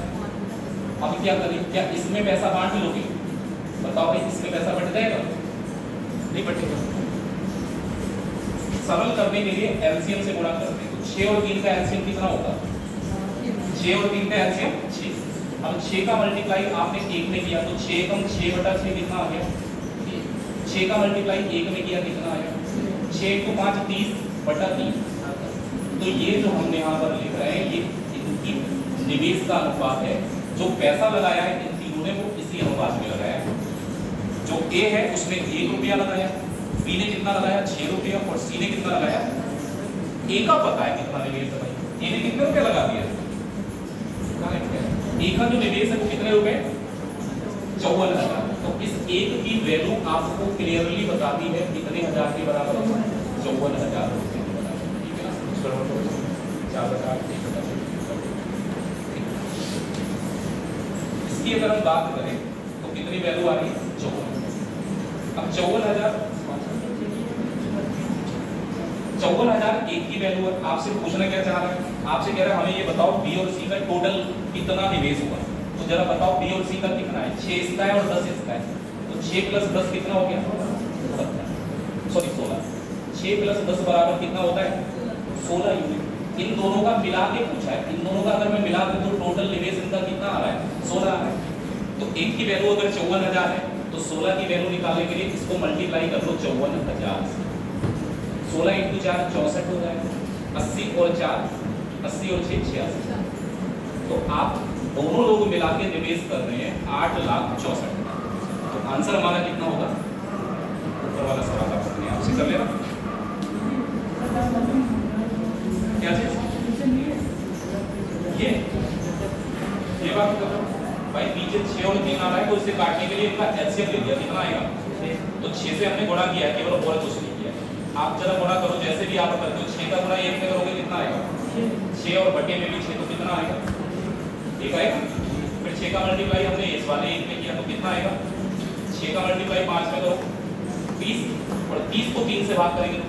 अब क्या करें? क्या इसमें पैसा बांट लोगे? बताओ भाई, इसमें पैसा बट जाएगा? नहीं बटेगा। सरल करने के लिए एलसीएम से गुणा करते हैं। तो 6 और 3 का एलसीएम कितना होगा? 6 और 3 का एलसीएम 6। अब 6 का मल्टीप्लाई आपने 1 में किया तो 6 कम 6/6 कितना आ गया? 6 का मल्टीप्लाई 1 में किया कितना आया? 6 × 5 30/3। तो ये जो हमने यहाँ पर लिख रहे हैं ये इनकी निवेश का अनुपात है। जो पैसा लगाया है इन तीनों ने वो इसी अनुपात में लगाया है। जो ए है उसने 1 रुपया लगाया, बी ने कितना लगाया? 6 रुपया, और सी ने कितना लगाया? ए का पता है कितना निवेश है भाई, ए ने कितने रुपए लगा दिया? ए का जो निवेश है वो कितने रुपए? 54,000। तो इस एक की वैल्यू आपको क्लियरली बताती है कितने हजार के बराबर? 54,000 रुपए के बराबर। ठीक है ना? 4,000। इसकी अगर हम बात करें तो कितनी वैल्यू आ रही है? 54। अब 54,000 एक की वैल्यू है। आपसे पूछना क्या चाह रहा है? आपसे कह रहा है हमें ये बताओ बी और सी का टोटल कितना निवेश हुआ। तो जरा बताओ बी और सी का कितना है? 6 इसका है और 10 इसका है। तो 6 + 10 कितना हो गया? 16। 6 + 10 बराबर कितना होता है? 16 यूनिट। इन दोनों का मिला के पूछा है। इन दोनों का अगर मैं मिला दूं तो टोटल निवेश इनका कितना आ रहा है? 16 आ रहा है। तो एक की वैल्यू अगर 54,000 है तो 16 की वैल्यू निकालने के लिए इसको मल्टीप्लाई कर लो 54,000 से। 16 × 4 64 हो जाएगा। 80 और 4 80 और 6 86। तो आप दोनों लोग मिला के निवेश कर रहे हैं 8,64,000। तो आंसर हमारा कितना होगा? ऊपर वाला सवाल आप अपने आप से कर लेना। क्या चीज? ये बात कर रहा भाई, नीचे 6 और 3 आ रहा है तो इसे काटने के लिए इनका एलसीएम ले लिया। कितना आएगा? तो 6 से हमने गुणा किया है, केवल और कुछ नहीं किया। आप जरा गुणा करो जैसे भी आप करते हो। 6 का गुणा 1 में करोगे कितना आएगा? 6 और बटे में भी 6 तो कितना आएगा? 1 आएगा। फिर 6 का मल्टीप्लाई हमने इस वाले 1 में किया तो कितना आएगा? 6 का मल्टीप्लाई 5 में करो 30, और 30 को 3 से भाग करेंगे तो